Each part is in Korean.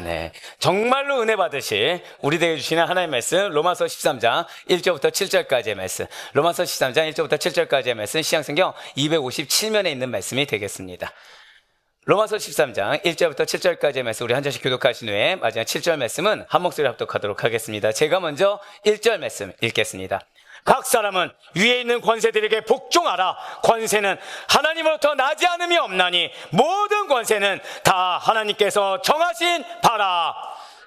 네, 정말로 은혜 받으실 우리에게 주시는 하나님의 말씀 로마서 13장 1절부터 7절까지의 말씀, 로마서 13장 1절부터 7절까지의 말씀, 시향성경 257면에 있는 말씀이 되겠습니다. 로마서 13장 1절부터 7절까지의 말씀 우리 한 절씩 교독하신 후에 마지막 7절 말씀은 한 목소리 합독하도록 하겠습니다. 제가 먼저 1절 말씀 읽겠습니다. 각 사람은 위에 있는 권세들에게 복종하라. 권세는 하나님으로부터 나지 않음이 없나니 모든 권세는 다 하나님께서 정하신 바라.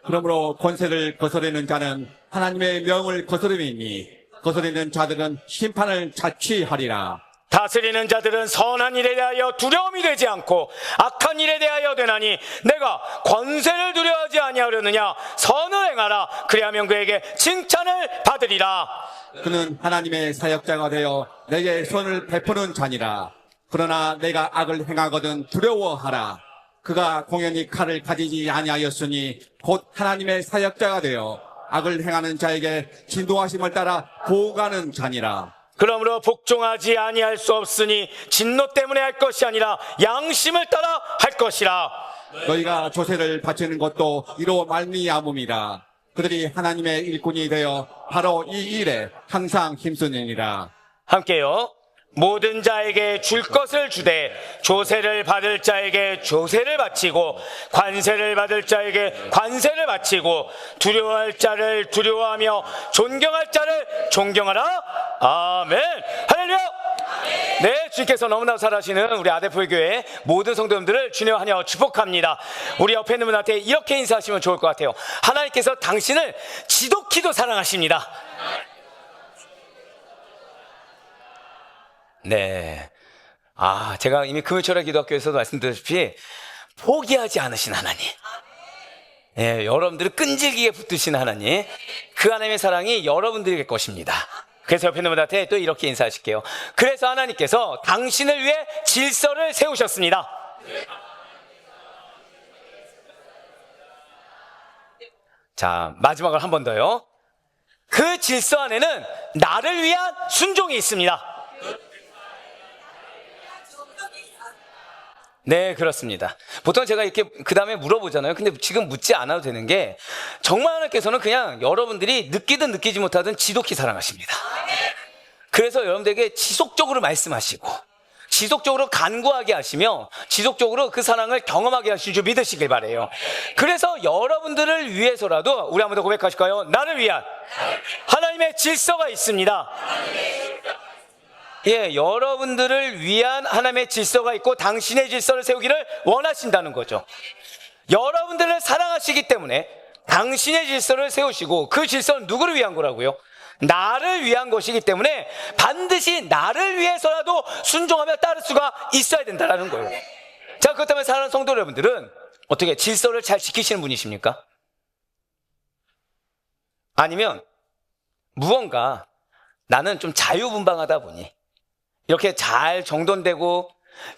그러므로 권세를 거스르는 자는 하나님의 명을 거스름이니 거스르는 자들은 심판을 자취하리라. 다스리는 자들은 선한 일에 대하여 두려움이 되지 않고 악한 일에 대하여 되나니 내가 권세를 두려워하지 아니하려느냐. 선을 행하라. 그리하면 그에게 칭찬을 받으리라. 그는 하나님의 사역자가 되어 내게 선을 베푸는 자니라. 그러나 내가 악을 행하거든 두려워하라. 그가 공연히 칼을 가지지 아니하였으니 곧 하나님의 사역자가 되어 악을 행하는 자에게 진도하심을 따라 보호가는 자니라. 그러므로 복종하지 아니할 수 없으니 진노 때문에 할 것이 아니라 양심을 따라 할 것이라. 너희가 조세를 바치는 것도 이로 말미암음이라. 그들이 하나님의 일꾼이 되어 바로 이 일에 항상 힘쓰느니라. 함께요. 모든 자에게 줄 것을 주되 조세를 받을 자에게 조세를 바치고 관세를 받을 자에게 관세를 바치고 두려워할 자를 두려워하며 존경할 자를 존경하라. 아멘. 할렐루야. 네, 주님께서 너무나 잘하시는 우리 아데포의 교회 모든 성도님들을 주님의 환영하고 축복합니다. 우리 옆에 있는 분한테 이렇게 인사하시면 좋을 것 같아요. 하나님께서 당신을 지독히도 사랑하십니다. 네. 제가 이미 금요철학 기도학교에서도 말씀드렸다시피 포기하지 않으신 하나님. 예, 여러분들을 끈질기게 붙드신 하나님. 그 하나님의 사랑이 여러분들에게 것입니다. 그래서 옆에 있는 분한테 또 이렇게 인사하실게요. 그래서 하나님께서 당신을 위해 질서를 세우셨습니다. 자, 마지막으로 한 번 더요. 그 질서 안에는 나를 위한 순종이 있습니다. 네, 그렇습니다. 보통 제가 이렇게 그 다음에 물어보잖아요. 근데 지금 묻지 않아도 되는 게 정말 하나님께서는 그냥 여러분들이 느끼든 느끼지 못하든 지독히 사랑하십니다. 그래서 여러분들에게 지속적으로 말씀하시고 지속적으로 간구하게 하시며 지속적으로 그 사랑을 경험하게 하실 줄 믿으시길 바라요. 그래서 여러분들을 위해서라도 우리 한번 더 고백하실까요? 나를 위한 하나님의 질서가 있습니다. 예, 여러분들을 위한 하나님의 질서가 있고 당신의 질서를 세우기를 원하신다는 거죠. 여러분들을 사랑하시기 때문에 당신의 질서를 세우시고 그 질서는 누구를 위한 거라고요? 나를 위한 것이기 때문에 반드시 나를 위해서라도 순종하며 따를 수가 있어야 된다는 거예요. 자, 그렇다면 사랑하는 성도 여러분들은 어떻게 질서를 잘 지키시는 분이십니까? 아니면 무언가 나는 좀 자유분방하다 보니 이렇게 잘 정돈되고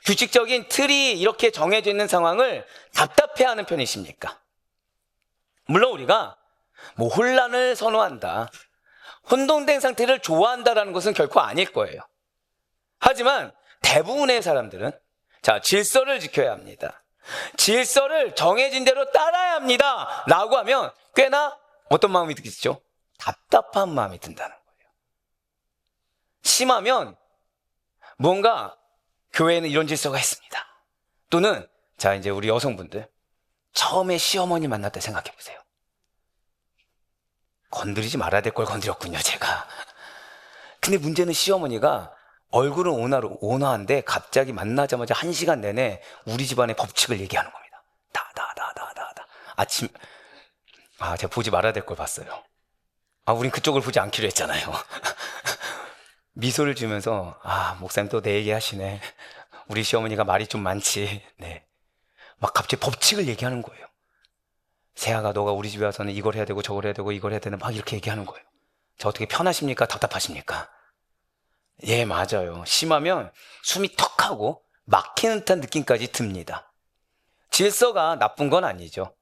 규칙적인 틀이 이렇게 정해져 있는 상황을 답답해하는 편이십니까? 물론 우리가 뭐 혼란을 선호한다, 혼돈된 상태를 좋아한다라는 것은 결코 아닐 거예요. 하지만 대부분의 사람들은 자, 질서를 지켜야 합니다. 질서를 정해진 대로 따라야 합니다 라고 하면 꽤나 어떤 마음이 들겠죠? 답답한 마음이 든다는 거예요. 심하면 뭔가 교회에는 이런 질서가 있습니다. 또는 자, 이제 우리 여성분들 처음에 시어머니 만났다 생각해 보세요. 건드리지 말아야 될 걸 건드렸군요, 제가. 근데 문제는 시어머니가 얼굴은 온화한데 갑자기 만나자마자 1시간 내내 우리 집안의 법칙을 얘기하는 겁니다. 아침 제가 보지 말아야 될 걸 봤어요. 우린 그쪽을 보지 않기로 했잖아요. 미소를 지으면서 목사님 또 내 얘기 하시네. 우리 시어머니가 말이 좀 많지. 네. 막 갑자기 법칙을 얘기하는 거예요. 세아가 너가 우리 집에 와서는 이걸 해야 되고 저걸 해야 되고 이걸 해야 되는 막 이렇게 얘기하는 거예요. 자, 어떻게 편하십니까? 답답하십니까? 예, 맞아요. 심하면 숨이 턱하고 막히는 듯한 느낌까지 듭니다. 질서가 나쁜 건 아니죠.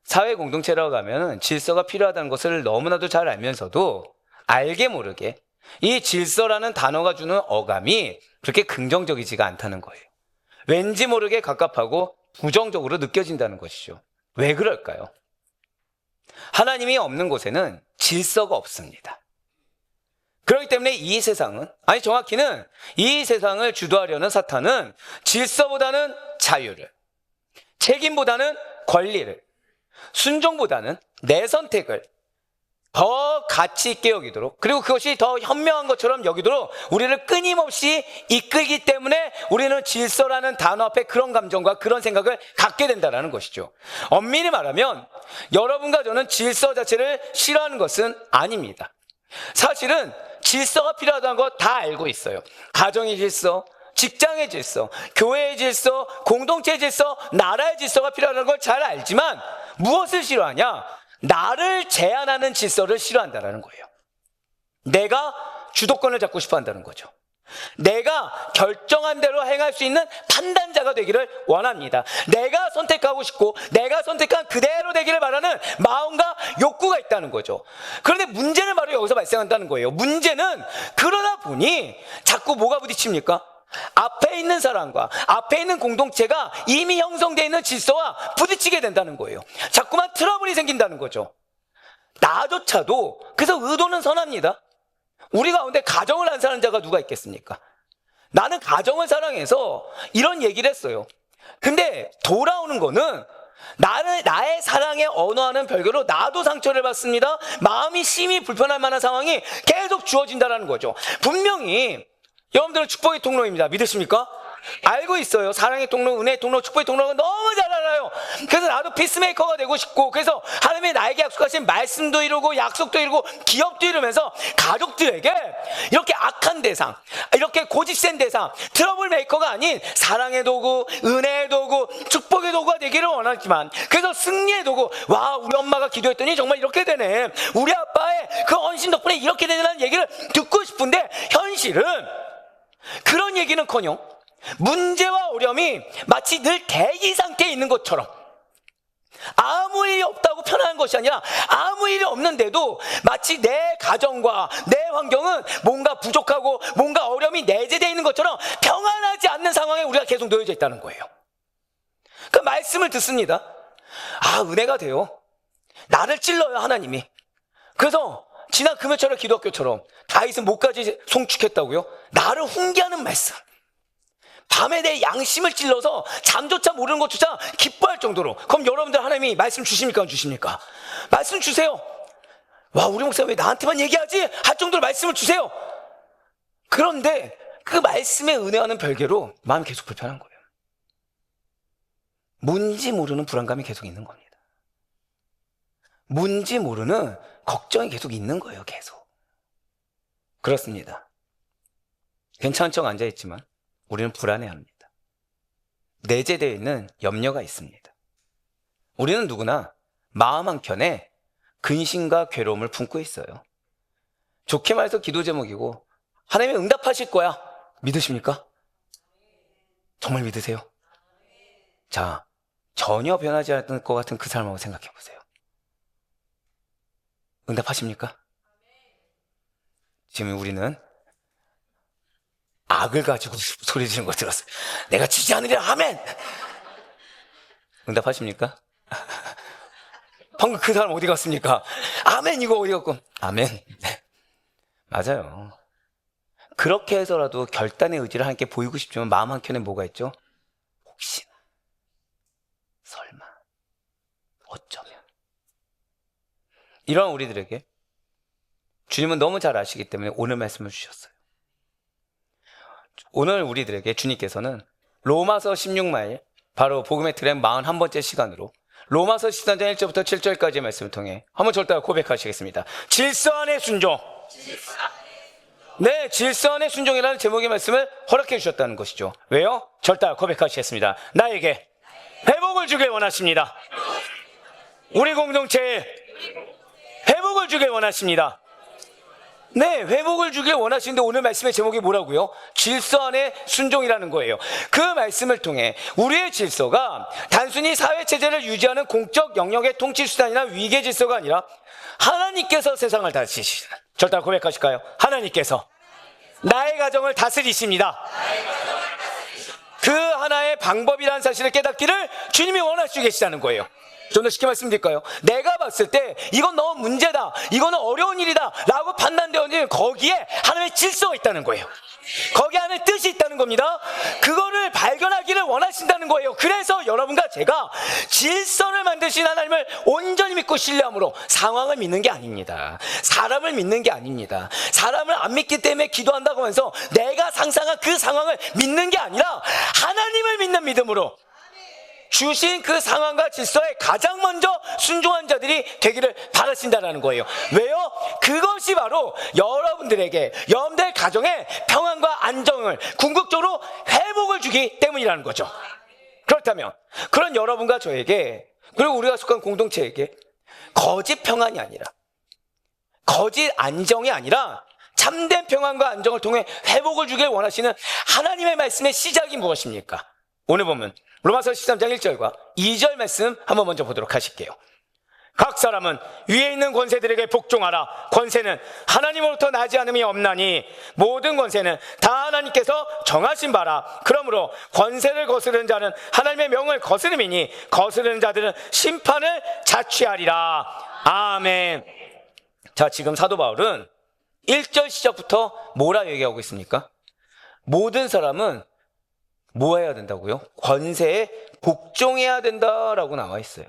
사회 공동체라고 하면 질서가 필요하다는 것을 너무나도 잘 알면서도 알게 모르게 이 질서라는 단어가 주는 어감이 그렇게 긍정적이지가 않다는 거예요. 왠지 모르게 갑갑하고 부정적으로 느껴진다는 것이죠. 왜 그럴까요? 하나님이 없는 곳에는 질서가 없습니다. 그렇기 때문에 이 세상은, 아니 정확히는 이 세상을 주도하려는 사탄은 질서보다는 자유를, 책임보다는 권리를, 순종보다는 내 선택을 더 가치 있게 여기도록, 그리고 그것이 더 현명한 것처럼 여기도록 우리를 끊임없이 이끌기 때문에 우리는 질서라는 단어 앞에 그런 감정과 그런 생각을 갖게 된다는 것이죠. 엄밀히 말하면 여러분과 저는 질서 자체를 싫어하는 것은 아닙니다. 사실은 질서가 필요하다는 거 다 알고 있어요. 가정의 질서, 직장의 질서, 교회의 질서, 공동체의 질서, 나라의 질서가 필요하다는 걸 잘 알지만 무엇을 싫어하냐? 나를 제한하는 질서를 싫어한다는 거예요. 내가 주도권을 잡고 싶어 한다는 거죠. 내가 결정한 대로 행할 수 있는 판단자가 되기를 원합니다. 내가 선택하고 싶고 내가 선택한 그대로 되기를 바라는 마음과 욕구가 있다는 거죠. 그런데 문제는 바로 여기서 발생한다는 거예요. 문제는 그러다 보니 자꾸 뭐가 부딪힙니까? 앞에 있는 사람과 앞에 있는 공동체가 이미 형성되어 있는 질서와 부딪히게 된다는 거예요. 자꾸만 트러블이 생긴다는 거죠. 나조차도, 그래서 의도는 선합니다. 우리 가운데 가정을 안 사는 자가 누가 있겠습니까? 나는 가정을 사랑해서 이런 얘기를 했어요. 근데 돌아오는 거는 나의 사랑의 언어와는 별개로 나도 상처를 받습니다. 마음이 심히 불편할 만한 상황이 계속 주어진다는 거죠. 분명히 여러분들은 축복의 통로입니다. 믿으십니까? 알고 있어요. 사랑의 통로, 은혜의 통로, 축복의 통로가 너무 잘 알아요. 그래서 나도 피스메이커가 되고 싶고, 그래서 하나님이 나에게 약속하신 말씀도 이루고 약속도 이루고 기업도 이루면서 가족들에게 이렇게 악한 대상, 이렇게 고집센 대상, 트러블 메이커가 아닌 사랑의 도구, 은혜의 도구, 축복의 도구가 되기를 원하지만, 그래서 승리의 도구, 와 우리 엄마가 기도했더니 정말 이렇게 되네, 우리 아빠의 그 헌신 덕분에 이렇게 되는 얘기를 듣고 싶은데 현실은 그런 얘기는커녕 문제와 어려움이 마치 늘 대기 상태에 있는 것처럼, 아무 일이 없다고 편안한 것이 아니라 아무 일이 없는데도 마치 내 가정과 내 환경은 뭔가 부족하고 뭔가 어려움이 내재되어 있는 것처럼 평안하지 않는 상황에 우리가 계속 놓여져 있다는 거예요. 그 말씀을 듣습니다. 아, 은혜가 돼요. 나를 찔러요, 하나님이. 그래서 지난 금요철에 기독교처럼 다윗은 목까지 송축했다고요? 나를 훈계하는 말씀. 밤에 내 양심을 찔러서 잠조차 모르는 것조차 기뻐할 정도로. 그럼 여러분들 하나님이 말씀 주십니까? 안 주십니까? 말씀 주세요. 와, 우리 목사님 왜 나한테만 얘기하지? 할 정도로 말씀을 주세요. 그런데 그 말씀의 은혜와는 별개로 마음이 계속 불편한 거예요. 뭔지 모르는 불안감이 계속 있는 겁니다. 뭔지 모르는 걱정이 계속 있는 거예요. 계속. 그렇습니다. 괜찮은 척 앉아있지만 우리는 불안해합니다. 내재되어 있는 염려가 있습니다. 우리는 누구나 마음 한켠에 근심과 괴로움을 품고 있어요. 좋게 말해서 기도 제목이고 하나님이 응답하실 거야. 믿으십니까? 정말 믿으세요? 자, 전혀 변하지 않을 것 같은 그 사람하고 생각해 보세요. 응답하십니까? 지금 우리는 악을 가지고 소리 지르는 거 들었어요. 내가 지지 않으리라, 아멘! 응답하십니까? 방금 그 사람 어디 갔습니까? 아멘, 이거 어디 갔고? 아멘. 네. 맞아요. 그렇게 해서라도 결단의 의지를 함께 보이고 싶지만 마음 한켠에 뭐가 있죠? 혹시나, 설마, 어쩌면. 이런 우리들에게 주님은 너무 잘 아시기 때문에 오늘 말씀을 주셨어요. 오늘 우리들에게 주님께서는 로마서 16마일, 바로 복음의 트램 41번째 시간으로 로마서 13장 1절부터 7절까지의 말씀을 통해 한번 저를 따라 고백하시겠습니다. 질서 안의 순종. 네, 질서 안의 순종이라는 제목의 말씀을 허락해 주셨다는 것이죠. 왜요? 저를 따라 고백하시겠습니다. 나에게 회복을 주길 원하십니다. 우리 공동체에 회복을 주길 원하십니다. 네, 회복을 주길 원하시는데 오늘 말씀의 제목이 뭐라고요? 질서 안의 순종이라는 거예요. 그 말씀을 통해 우리의 질서가 단순히 사회체제를 유지하는 공적 영역의 통치수단이나 위계 질서가 아니라 하나님께서 세상을 다스리시는, 저를 따라 고백하실까요? 하나님께서 나의 가정을 다스리십니다. 그 하나의 방법이라는 사실을 깨닫기를 주님이 원하시고 계시다는 거예요. 좀 더 쉽게 말씀드릴까요? 내가 봤을 때 이건 너무 문제다, 이거는 어려운 일이다 라고 판단되어지는 거기에 하나님의 질서가 있다는 거예요. 거기 안에 뜻이 있다는 겁니다. 그거를 발견하기를 원하신다는 거예요. 그래서 여러분과 제가 질서를 만드신 하나님을 온전히 믿고 신뢰함으로 상황을 믿는 게 아닙니다. 사람을 믿는 게 아닙니다. 사람을 안 믿기 때문에 기도한다고 하면서 내가 상상한 그 상황을 믿는 게 아니라 하나님을 믿는 믿음으로 주신 그 상황과 질서에 가장 먼저 순종한 자들이 되기를 바라신다는 거예요. 왜요? 그것이 바로 여러분들에게, 여러분들 가정에 평안과 안정을, 궁극적으로 회복을 주기 때문이라는 거죠. 그렇다면 그런 여러분과 저에게, 그리고 우리가 속한 공동체에게 거짓 평안이 아니라, 거짓 안정이 아니라 참된 평안과 안정을 통해 회복을 주길 원하시는 하나님의 말씀의 시작이 무엇입니까? 오늘 보면 로마서 13장 1절과 2절 말씀 한번 먼저 보도록 하실게요. 각 사람은 위에 있는 권세들에게 복종하라. 권세는 하나님으로부터 나지 않음이 없나니 모든 권세는 다 하나님께서 정하신 바라. 그러므로 권세를 거스르는 자는 하나님의 명을 거스름이니 거스르는 자들은 심판을 자취하리라. 아멘. 자, 지금 사도 바울은 1절 시작부터 뭐라 얘기하고 있습니까? 모든 사람은 뭐 해야 된다고요? 권세에 복종해야 된다라고 나와 있어요.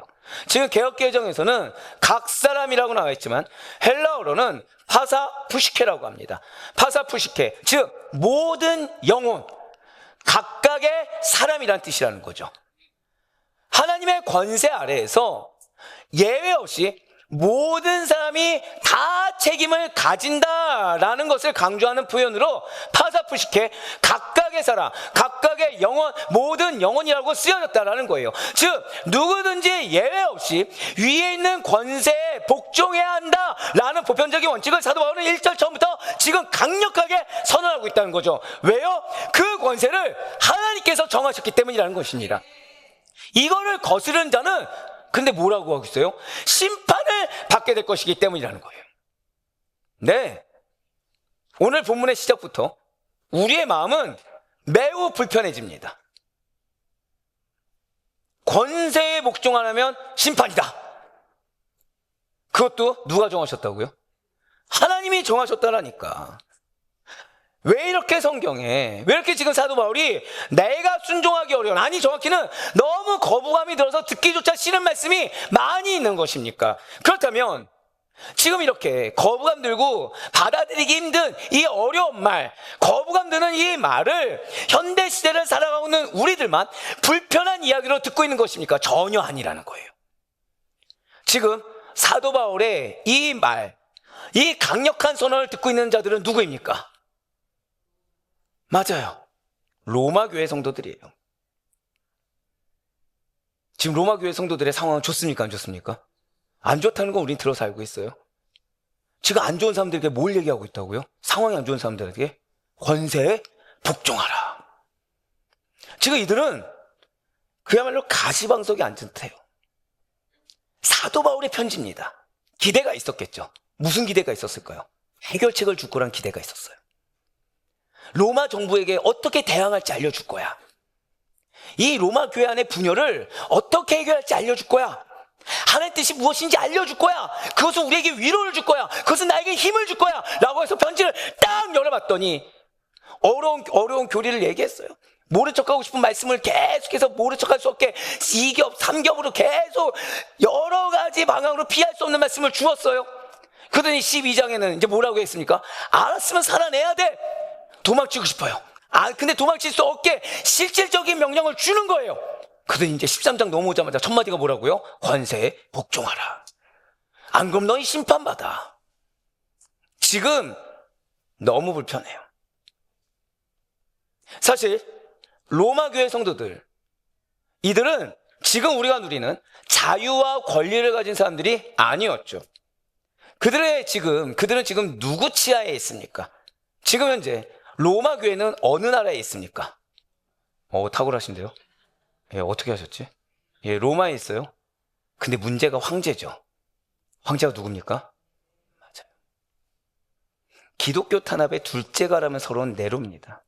지금 개역개정에서는 각 사람이라고 나와 있지만 헬라어로는 파사푸시케라고 합니다. 파사푸시케, 즉 모든 영혼, 각각의 사람이란 뜻이라는 거죠. 하나님의 권세 아래에서 예외 없이 모든 사람이 다 책임을 가진다라는 것을 강조하는 표현으로 파사푸시케, 각각의 사람, 각각의 영혼, 모든 영혼이라고 쓰여졌다라는 거예요. 즉 누구든지 예외 없이 위에 있는 권세에 복종해야 한다라는 보편적인 원칙을 사도 바울은 1절 처음부터 지금 강력하게 선언하고 있다는 거죠. 왜요? 그 권세를 하나님께서 정하셨기 때문이라는 것입니다. 이거를 거스르는 자는 근데 뭐라고 하고 있어요? 심판을 받게 될 것이기 때문이라는 거예요. 네, 오늘 본문의 시작부터 우리의 마음은 매우 불편해집니다. 권세에 복종 안 하면 심판이다. 그것도 누가 정하셨다고요? 하나님이 정하셨다라니까. 왜 이렇게 성경에, 왜 이렇게 지금 사도 바울이 내가 순종하기 어려운, 아니 정확히는 너무 거부감이 들어서 듣기조차 싫은 말씀이 많이 있는 것입니까? 그렇다면 지금 이렇게 거부감 들고 받아들이기 힘든 이 어려운 말, 거부감 드는 이 말을 현대 시대를 살아가고 있는 우리들만 불편한 이야기로 듣고 있는 것입니까? 전혀 아니라는 거예요. 지금 사도 바울의 이 말, 이 강력한 선언을 듣고 있는 자들은 누구입니까? 맞아요. 로마 교회 성도들이에요. 지금 로마 교회 성도들의 상황은 좋습니까? 안 좋습니까? 안 좋다는 건 우린 들어서 알고 있어요. 지금 안 좋은 사람들에게 뭘 얘기하고 있다고요? 상황이 안 좋은 사람들에게 권세에 복종하라. 지금 이들은 그야말로 가시방석에 앉은 듯해요. 사도 바울의 편지입니다. 기대가 있었겠죠. 무슨 기대가 있었을까요? 해결책을 줄 거란 기대가 있었어요. 로마 정부에게 어떻게 대항할지 알려줄 거야. 이 로마 교회 안의 분열을 어떻게 해결할지 알려줄 거야. 하나님의 뜻이 무엇인지 알려줄 거야. 그것은 우리에게 위로를 줄 거야. 그것은 나에게 힘을 줄 거야. 라고 해서 편지를 딱 열어봤더니 어려운 교리를 얘기했어요. 모른 척하고 싶은 말씀을 계속해서 모른 척할 수 없게 2겹, 3겹으로 계속 여러 가지 방향으로 피할 수 없는 말씀을 주었어요. 그러더니 12장에는 이제 뭐라고 했습니까? 알았으면 살아내야 돼. 도망치고 싶어요. 근데 도망칠 수 없게 실질적인 명령을 주는 거예요. 그러더니 이제 13장 넘어오자마자 첫 마디가 뭐라고요? 권세에 복종하라. 안 그럼 너희 심판받아. 지금 너무 불편해요. 사실 로마 교회 성도들, 이들은 지금 우리가 누리는 자유와 권리를 가진 사람들이 아니었죠. 그들은 지금 누구 치하에 있습니까? 지금 현재 로마 교회는 어느 나라에 있습니까? 탁월하신데요? 예, 어떻게 하셨지? 예, 로마에 있어요. 근데 문제가 황제죠. 황제가 누굽니까? 맞아요. 기독교 탄압의 둘째가라면 서로는 네로입니다.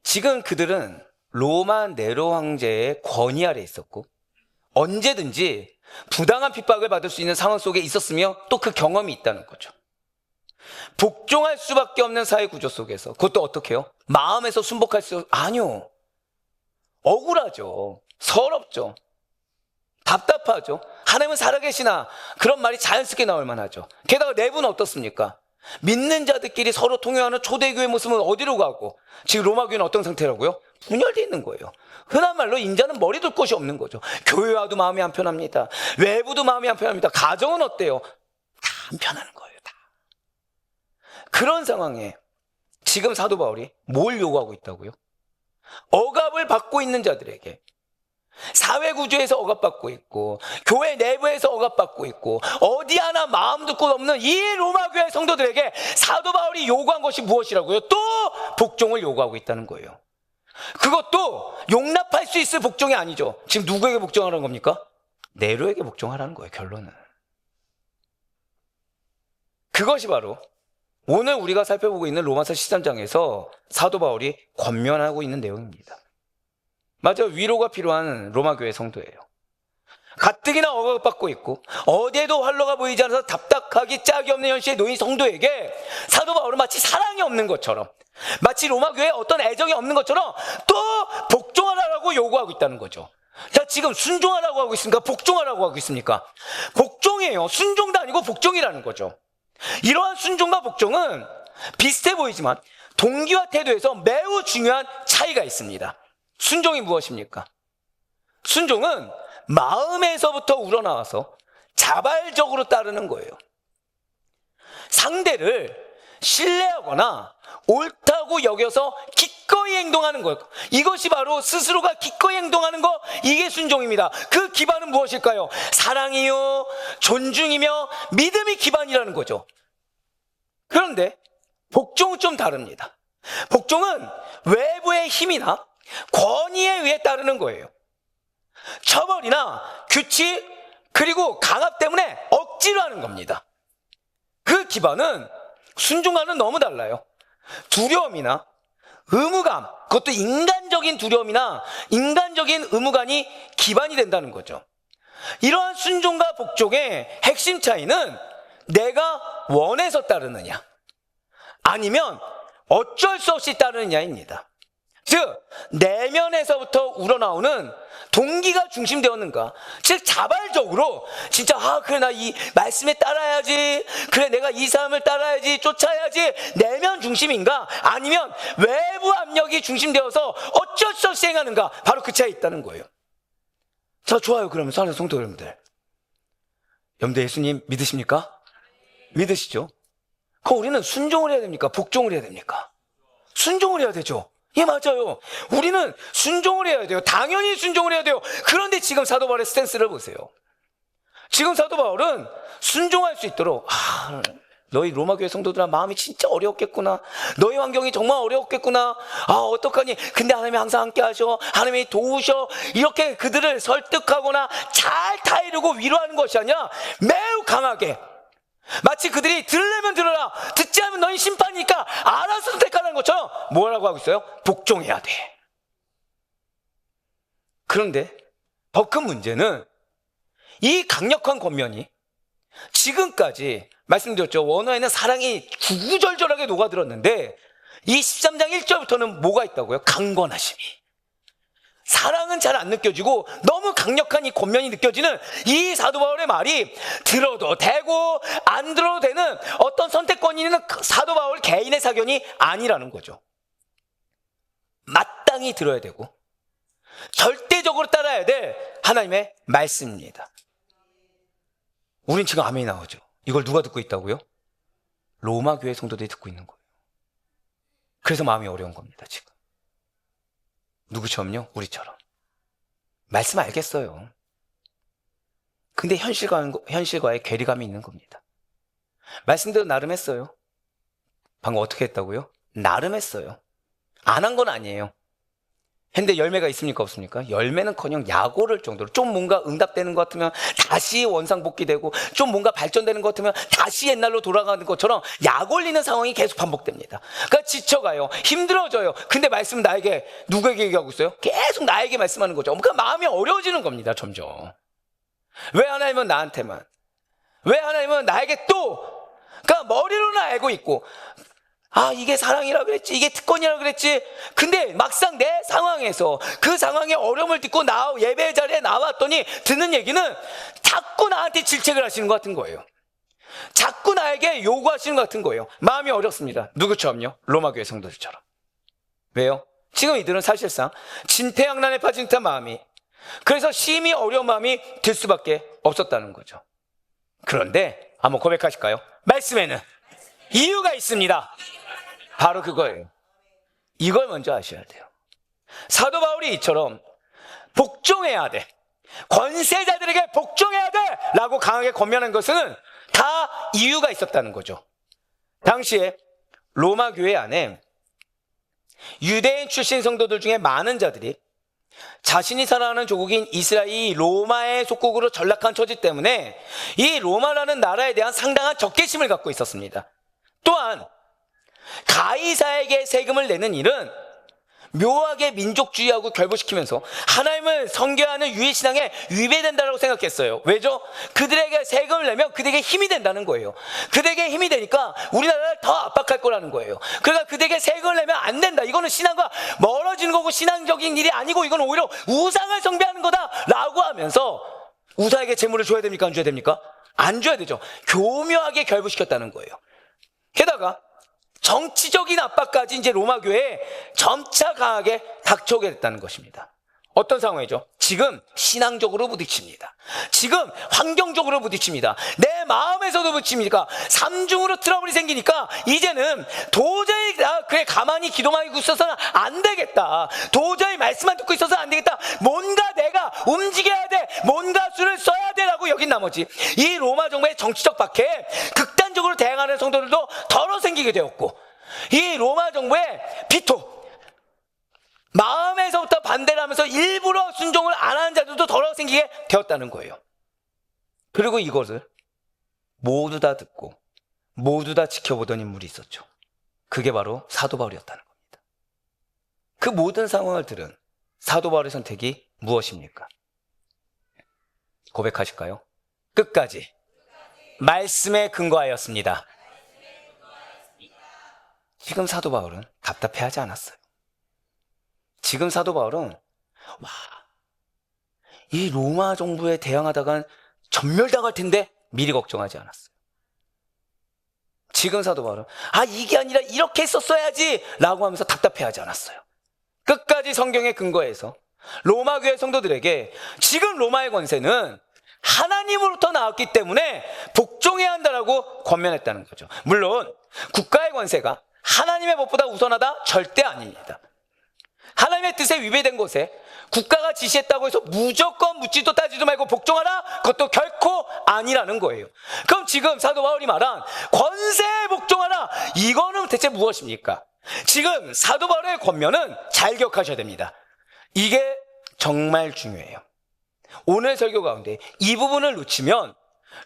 지금 그들은 로마 네로 황제의 권위 아래 있었고 언제든지 부당한 핍박을 받을 수 있는 상황 속에 있었으며 또 그 경험이 있다는 거죠. 복종할 수밖에 없는 사회 구조 속에서 그것도 어떻게 해요? 마음에서 순복할 수 아니요. 억울하죠. 서럽죠. 답답하죠. 하나님은 살아계시나 그런 말이 자연스럽게 나올 만하죠. 게다가 내부는 어떻습니까? 믿는 자들끼리 서로 통용하는 초대교회 모습은 어디로 가고 지금 로마 교회는 어떤 상태라고요? 분열되어 있는 거예요. 흔한 말로 인자는 머리 둘 곳이 없는 거죠. 교회와도 마음이 안 편합니다. 외부도 마음이 안 편합니다. 가정은 어때요? 다 안 편한 거예요. 다. 그런 상황에 지금 사도 바울이 뭘 요구하고 있다고요? 억압을 받고 있는 자들에게 사회 구조에서 억압받고 있고 교회 내부에서 억압받고 있고 어디 하나 마음 둘 곳 없는 이 로마 교회 성도들에게 사도 바울이 요구한 것이 무엇이라고요? 또 복종을 요구하고 있다는 거예요. 그것도 용납할 수 있을 복종이 아니죠. 지금 누구에게 복종하라는 겁니까? 네로에게 복종하라는 거예요. 결론은. 그것이 바로 오늘 우리가 살펴보고 있는 로마서 13장에서 사도 바울이 권면하고 있는 내용입니다. 맞아요. 위로가 필요한 로마 교회 성도예요. 가뜩이나 억압받고 있고 어디에도 활로가 보이지 않아서 답답하기 짝이 없는 현실에 놓인 성도에게 사도 바울은 마치 사랑이 없는 것처럼, 마치 로마 교회에 어떤 애정이 없는 것처럼 또 복종하라고 요구하고 있다는 거죠. 자, 지금 순종하라고 하고 있습니까? 복종하라고 하고 있습니까? 복종이에요. 순종도 아니고 복종이라는 거죠. 이러한 순종과 복종은 비슷해 보이지만 동기와 태도에서 매우 중요한 차이가 있습니다. 순종이 무엇입니까? 순종은 마음에서부터 우러나와서 자발적으로 따르는 거예요. 상대를 신뢰하거나 옳다고 여겨서 기꺼이 행동하는 거예요. 이것이 바로 스스로가 기꺼이 행동하는 거, 이게 순종입니다. 그 기반은 무엇일까요? 사랑이요, 존중이며 믿음이 기반이라는 거죠. 그런데 복종은 좀 다릅니다. 복종은 외부의 힘이나 권위에 의해 따르는 거예요. 처벌이나 규칙 그리고 강압 때문에 억지로 하는 겁니다. 그 기반은 순종과는 너무 달라요. 두려움이나 의무감, 그것도 인간적인 두려움이나 인간적인 의무감이 기반이 된다는 거죠. 이러한 순종과 복종의 핵심 차이는 내가 원해서 따르느냐 아니면 어쩔 수 없이 따르느냐입니다. 즉 내면에서부터 우러나오는 동기가 중심되었는가, 즉 자발적으로 진짜 그래 나 이 말씀에 따라야지, 그래 내가 이 사람을 따라야지, 쫓아야지, 내면 중심인가 아니면 외부 압력이 중심되어서 어쩔 수 없이 행하는가, 바로 그 차이에 있다는 거예요. 자, 좋아요. 그러면 사랑하는 성도 여러분들, 여러분들 예수님 믿으십니까? 믿으시죠? 그럼 우리는 순종을 해야 됩니까? 복종을 해야 됩니까? 순종을 해야 되죠. 예, 맞아요. 우리는 순종을 해야 돼요. 당연히 순종을 해야 돼요. 그런데 지금 사도 바울의 스탠스를 보세요. 지금 사도 바울은 순종할 수 있도록 너희 로마 교회 성도들아 마음이 진짜 어려웠겠구나. 너희 환경이 정말 어려웠겠구나. 어떡하니. 근데 하나님이 항상 함께 하셔. 하나님이 도우셔. 이렇게 그들을 설득하거나 잘 타이르고 위로하는 것이 아니라 매우 강하게, 마치 그들이 들으려면 들어라, 듣지 않으면 너희 심판이니까 알아서 선택하라는 것처럼 뭐라고 하고 있어요? 복종해야 돼. 그런데 더 큰 문제는 이 강력한 권면이 지금까지 말씀드렸죠. 원어에는 사랑이 구구절절하게 녹아들었는데 이 13장 1절부터는 뭐가 있다고요? 강권하심이. 사랑은 잘 안 느껴지고 너무 강력한 이 권면이 느껴지는 이 사도 바울의 말이 들어도 되고 안 들어도 되는 어떤 선택권이 있는 사도 바울 개인의 사견이 아니라는 거죠. 마땅히 들어야 되고 절대적으로 따라야 될 하나님의 말씀입니다. 우린 지금 아멘이 나오죠. 이걸 누가 듣고 있다고요? 로마 교회 성도들이 듣고 있는 거예요. 그래서 마음이 어려운 겁니다, 지금. 누구처럼요? 우리처럼. 말씀 알겠어요. 근데 현실과의 괴리감이 있는 겁니다. 말씀대로 나름 했어요. 방금 어떻게 했다고요? 나름 했어요. 안 한 건 아니에요. 근데 열매가 있습니까? 없습니까? 열매는커녕 약 오를 정도로 좀 뭔가 응답되는 것 같으면 다시 원상복귀되고, 좀 뭔가 발전되는 것 같으면 다시 옛날로 돌아가는 것처럼 약 올리는 상황이 계속 반복됩니다. 그러니까 지쳐가요. 힘들어져요. 근데 말씀은 나에게, 누구에게 얘기하고 있어요? 계속 나에게 말씀하는 거죠. 그러니까 마음이 어려워지는 겁니다, 점점. 왜 하나님은 나한테만? 왜 하나님은 나에게 또? 그러니까 머리로는 알고 있고, 아, 이게 사랑이라 그랬지, 이게 특권이라 그랬지. 근데 막상 내 상황에서 그 상황의 어려움을 듣고 예배 자리에 나왔더니 듣는 얘기는 자꾸 나한테 질책을 하시는 것 같은 거예요. 자꾸 나에게 요구하시는 것 같은 거예요. 마음이 어렵습니다. 누구처럼요? 로마 교회 성도들처럼. 왜요? 지금 이들은 사실상 진퇴양난에 빠진 듯한 마음이, 그래서 심히 어려운 마음이 들 수밖에 없었다는 거죠. 그런데 한번 고백하실까요? 말씀에는 이유가 있습니다. 바로 그거예요. 이걸 먼저 아셔야 돼요. 사도 바울이 이처럼 복종해야 돼, 권세자들에게 복종해야 돼 라고 강하게 권면한 것은 다 이유가 있었다는 거죠. 당시에 로마 교회 안에 유대인 출신 성도들 중에 많은 자들이 자신이 살아가는 조국인 이스라엘이 로마의 속국으로 전락한 처지 때문에 이 로마라는 나라에 대한 상당한 적개심을 갖고 있었습니다. 또한 가이사에게 세금을 내는 일은 묘하게 민족주의하고 결부시키면서 하나님을 섬겨하는 유일신앙에 위배된다고 생각했어요. 왜죠? 그들에게 세금을 내면 그들에게 힘이 된다는 거예요. 그들에게 힘이 되니까 우리나라를 더 압박할 거라는 거예요. 그러니까 그들에게 세금을 내면 안 된다, 이거는 신앙과 멀어지는 거고 신앙적인 일이 아니고 이건 오히려 우상을 숭배하는 거다라고 하면서, 우상에게 재물을 줘야 됩니까? 안 줘야 됩니까? 안 줘야 되죠. 교묘하게 결부시켰다는 거예요. 게다가 정치적인 압박까지 이제 로마 교회에 점차 강하게 닥쳐오게 됐다는 것입니다. 어떤 상황이죠? 지금 신앙적으로 부딪힙니다. 지금 환경적으로 부딪힙니다. 내 마음에서도 부딪힙니까? 삼중으로 트러블이 생기니까 이제는 도저히 그래 가만히 기도만 하고 있어서는 안 되겠다, 도저히 말씀만 듣고 있어서는 안 되겠다, 뭔가 내가 움직여야 돼, 뭔가 수를 써야 돼라고 여긴 나머지 이 로마 정부의 정치적 박해에 극단적으로 대항하는 성도들도 덜어 생기게 되었고, 이 로마 정부의 비토, 마음에서부터 반대를 하면서 일부러 순종을 안 하는 자들도 덜어 생기게 되었다는 거예요. 그리고 이것을 모두 다 듣고 모두 다 지켜보던 인물이 있었죠. 그게 바로 사도 바울이었다는 겁니다. 그 모든 상황을 들은 사도 바울의 선택이 무엇입니까? 고백하실까요? 끝까지 말씀에 근거하였습니다. 지금 사도 바울은 답답해하지 않았어요. 지금 사도 바울은 이 로마 정부에 대항하다간 전멸당할 텐데 미리 걱정하지 않았어요. 지금 사도 바울은 이게 아니라 이렇게 했었어야지 라고 하면서 답답해하지 않았어요. 끝까지 성경에 근거해서 로마 교회 성도들에게 지금 로마의 권세는 하나님으로부터 나왔기 때문에 복종해야 한다라고 권면했다는 거죠. 물론 국가의 권세가 하나님의 법보다 우선하다? 절대 아닙니다. 하나님의 뜻에 위배된 곳에 국가가 지시했다고 해서 무조건 묻지도 따지도 말고 복종하라? 그것도 결코 아니라는 거예요. 그럼 지금 사도 바울이 말한 권세에 복종하라, 이거는 대체 무엇입니까? 지금 사도 바울의 권면은 잘 기억하셔야 됩니다. 이게 정말 중요해요. 오늘 설교 가운데 이 부분을 놓치면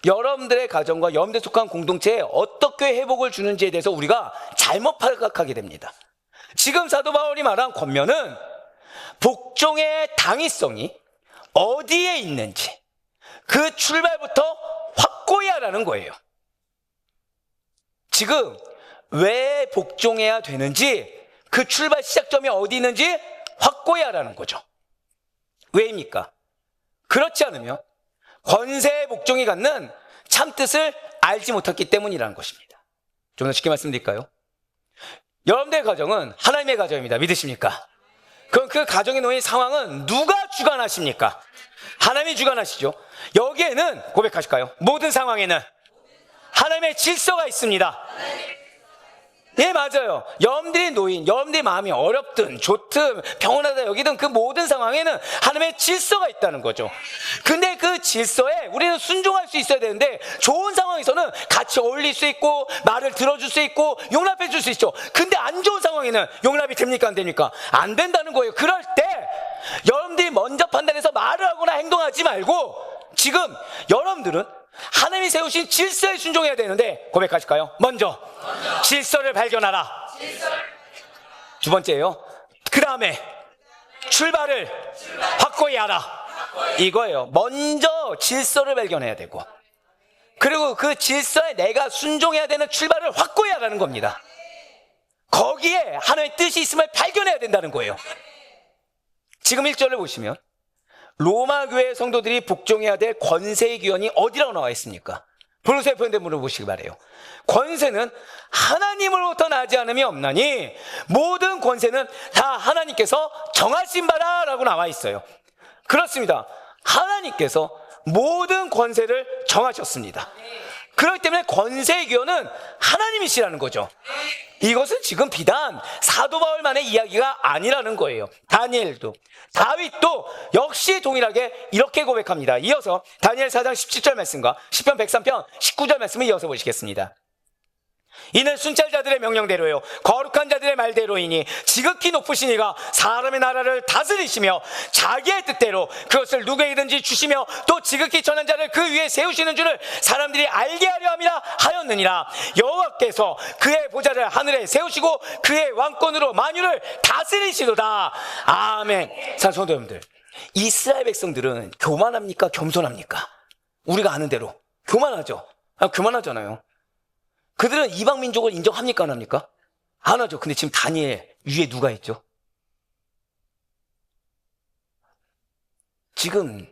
여러분들의 가정과 여러분들 속한 공동체에 어떻게 회복을 주는지에 대해서 우리가 잘못 파악하게 됩니다. 지금 사도 바울이 말한 권면은 복종의 당위성이 어디에 있는지 그 출발부터 확고히 하라는 거예요. 지금 왜 복종해야 되는지 그 출발 시작점이 어디 있는지 확고히 하라는 거죠. 왜입니까? 그렇지 않으면 권세의 복종이 갖는 참뜻을 알지 못했기 때문이라는 것입니다. 좀 더 쉽게 말씀드릴까요? 여러분들의 가정은 하나님의 가정입니다. 믿으십니까? 그럼 그 가정에 놓인 상황은 누가 주관하십니까? 하나님이 주관하시죠. 여기에는 고백하실까요? 모든 상황에는 하나님의 질서가 있습니다. 예, 맞아요. 여러분들이 놓인, 여러분들의 마음이 어렵든 좋든 평온하다 여기든 그 모든 상황에는 하나님의 질서가 있다는 거죠. 근데 그 질서에 우리는 순종할 수 있어야 되는데, 좋은 상황에서는 같이 어울릴 수 있고 말을 들어줄 수 있고 용납해 줄 수 있죠. 근데 안 좋은 상황에는 용납이 됩니까? 안 됩니까? 안 된다는 거예요. 그럴 때 여러분들이 먼저 판단해서 말을 하거나 행동하지 말고 지금 여러분들은 하나님이 세우신 질서에 순종해야 되는데, 고백하실까요? 먼저 질서를 발견하라. 두 번째예요. 그 다음에 출발을 확고히 하라. 이거예요. 먼저 질서를 발견해야 되고, 그리고 그 질서에 내가 순종해야 되는 출발을 확고히 하라는 겁니다. 거기에 하나님의 뜻이 있음을 발견해야 된다는 거예요. 지금 1절을 보시면 로마 교회 성도들이 복종해야 될 권세의 기원이 어디라고 나와 있습니까? 볼로새 편대 물어보시기 바래요. 권세는 하나님으로부터 나지 않음이 없나니 모든 권세는 다 하나님께서 정하신 바라 라고 나와 있어요. 그렇습니다. 하나님께서 모든 권세를 정하셨습니다. 그렇기 때문에 권세의 기원은 하나님이시라는 거죠. 이것은 지금 비단 사도 바울만의 이야기가 아니라는 거예요. 다니엘도, 다윗도 역시 동일하게 이렇게 고백합니다. 이어서 다니엘 4장 17절 말씀과 시편 103편 19절 말씀을 이어서 보시겠습니다. 이는 순찰자들의 명령대로요 거룩한 자들의 말대로이니 지극히 높으신 이가 사람의 나라를 다스리시며 자기의 뜻대로 그것을 누구에게든지 주시며 또 지극히 전한 자를 그 위에 세우시는 줄을 사람들이 알게 하려 함이라 하였느니라. 여호와께서 그의 보좌를 하늘에 세우시고 그의 왕권으로 만유를 다스리시도다. 아멘. 사랑하는 여러분들, 이스라엘 백성들은 교만합니까? 겸손합니까? 우리가 아는 대로 교만하죠. 교만하잖아요. 그들은 이방 민족을 인정합니까? 안 합니까? 안 하죠. 근데 지금 다니엘 위에 누가 있죠? 지금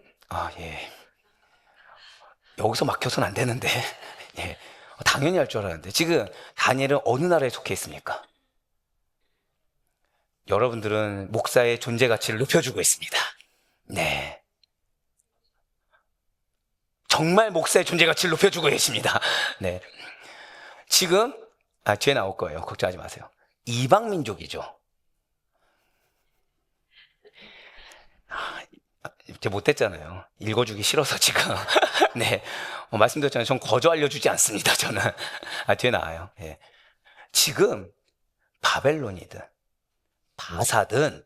여기서 막혀서는 안 되는데 당연히 할 줄 알았는데 지금 다니엘은 어느 나라에 속해 있습니까? 여러분들은 목사의 존재 가치를 높여주고 있습니다. 네, 정말 목사의 존재 가치를 높여주고 계십니다. 네. 지금 뒤에 나올 거예요. 걱정하지 마세요. 이방 민족이죠. 제가 못했잖아요. 읽어주기 싫어서 지금. 네, 말씀드렸잖아요. 전 거저 알려주지 않습니다. 저는. 뒤에 나와요. 예. 지금 바벨론이든 바사든,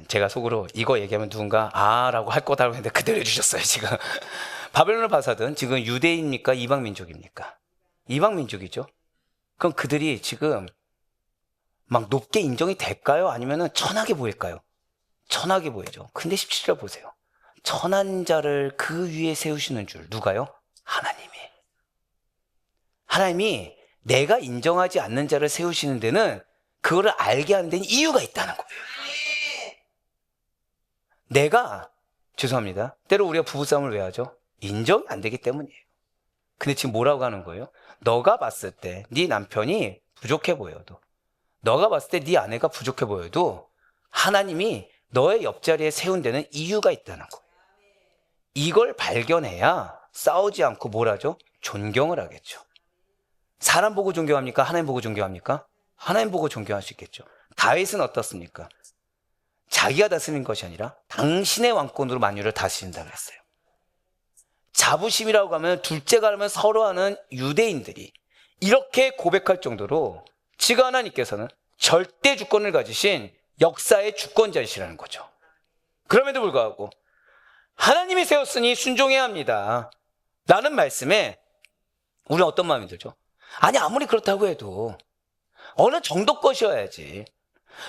제가 속으로 이거 얘기하면 누군가 라고 할 거다라고 했는데 그대로 해주셨어요. 지금 바벨론 바사든 지금 유대인입니까? 이방 민족입니까? 이방 민족이죠. 그럼 그들이 지금 막 높게 인정이 될까요? 아니면은 천하게 보일까요? 천하게 보이죠. 근데 17절 보세요. 천한 자를 그 위에 세우시는 줄. 누가요? 하나님이 내가 인정하지 않는 자를 세우시는 데는 그거를 알게 하는 데는 이유가 있다는 거예요. 내가, 죄송합니다, 때로 우리가 부부싸움을 왜 하죠? 인정이 안 되기 때문이에요. 근데 지금 뭐라고 하는 거예요? 너가 봤을 때 네 남편이 부족해 보여도, 너가 봤을 때 네 아내가 부족해 보여도 하나님이 너의 옆자리에 세운 데는 이유가 있다는 거예요. 이걸 발견해야 싸우지 않고 뭘 하죠? 존경을 하겠죠. 사람 보고 존경합니까? 하나님 보고 존경합니까? 하나님 보고 존경할 수 있겠죠. 다윗은 어떻습니까? 자기가 다스리는 것이 아니라 당신의 왕권으로 만유를 다스린다고 했어요. 자부심이라고 하면 둘째가 하면 서로 하는 유대인들이 이렇게 고백할 정도로 지금 하나님께서는 절대 주권을 가지신 역사의 주권자이시라는 거죠. 그럼에도 불구하고 하나님이 세웠으니 순종해야 합니다 라는 말씀에 우리는 어떤 마음이 들죠? 아니, 아무리 그렇다고 해도 어느 정도 것이어야지,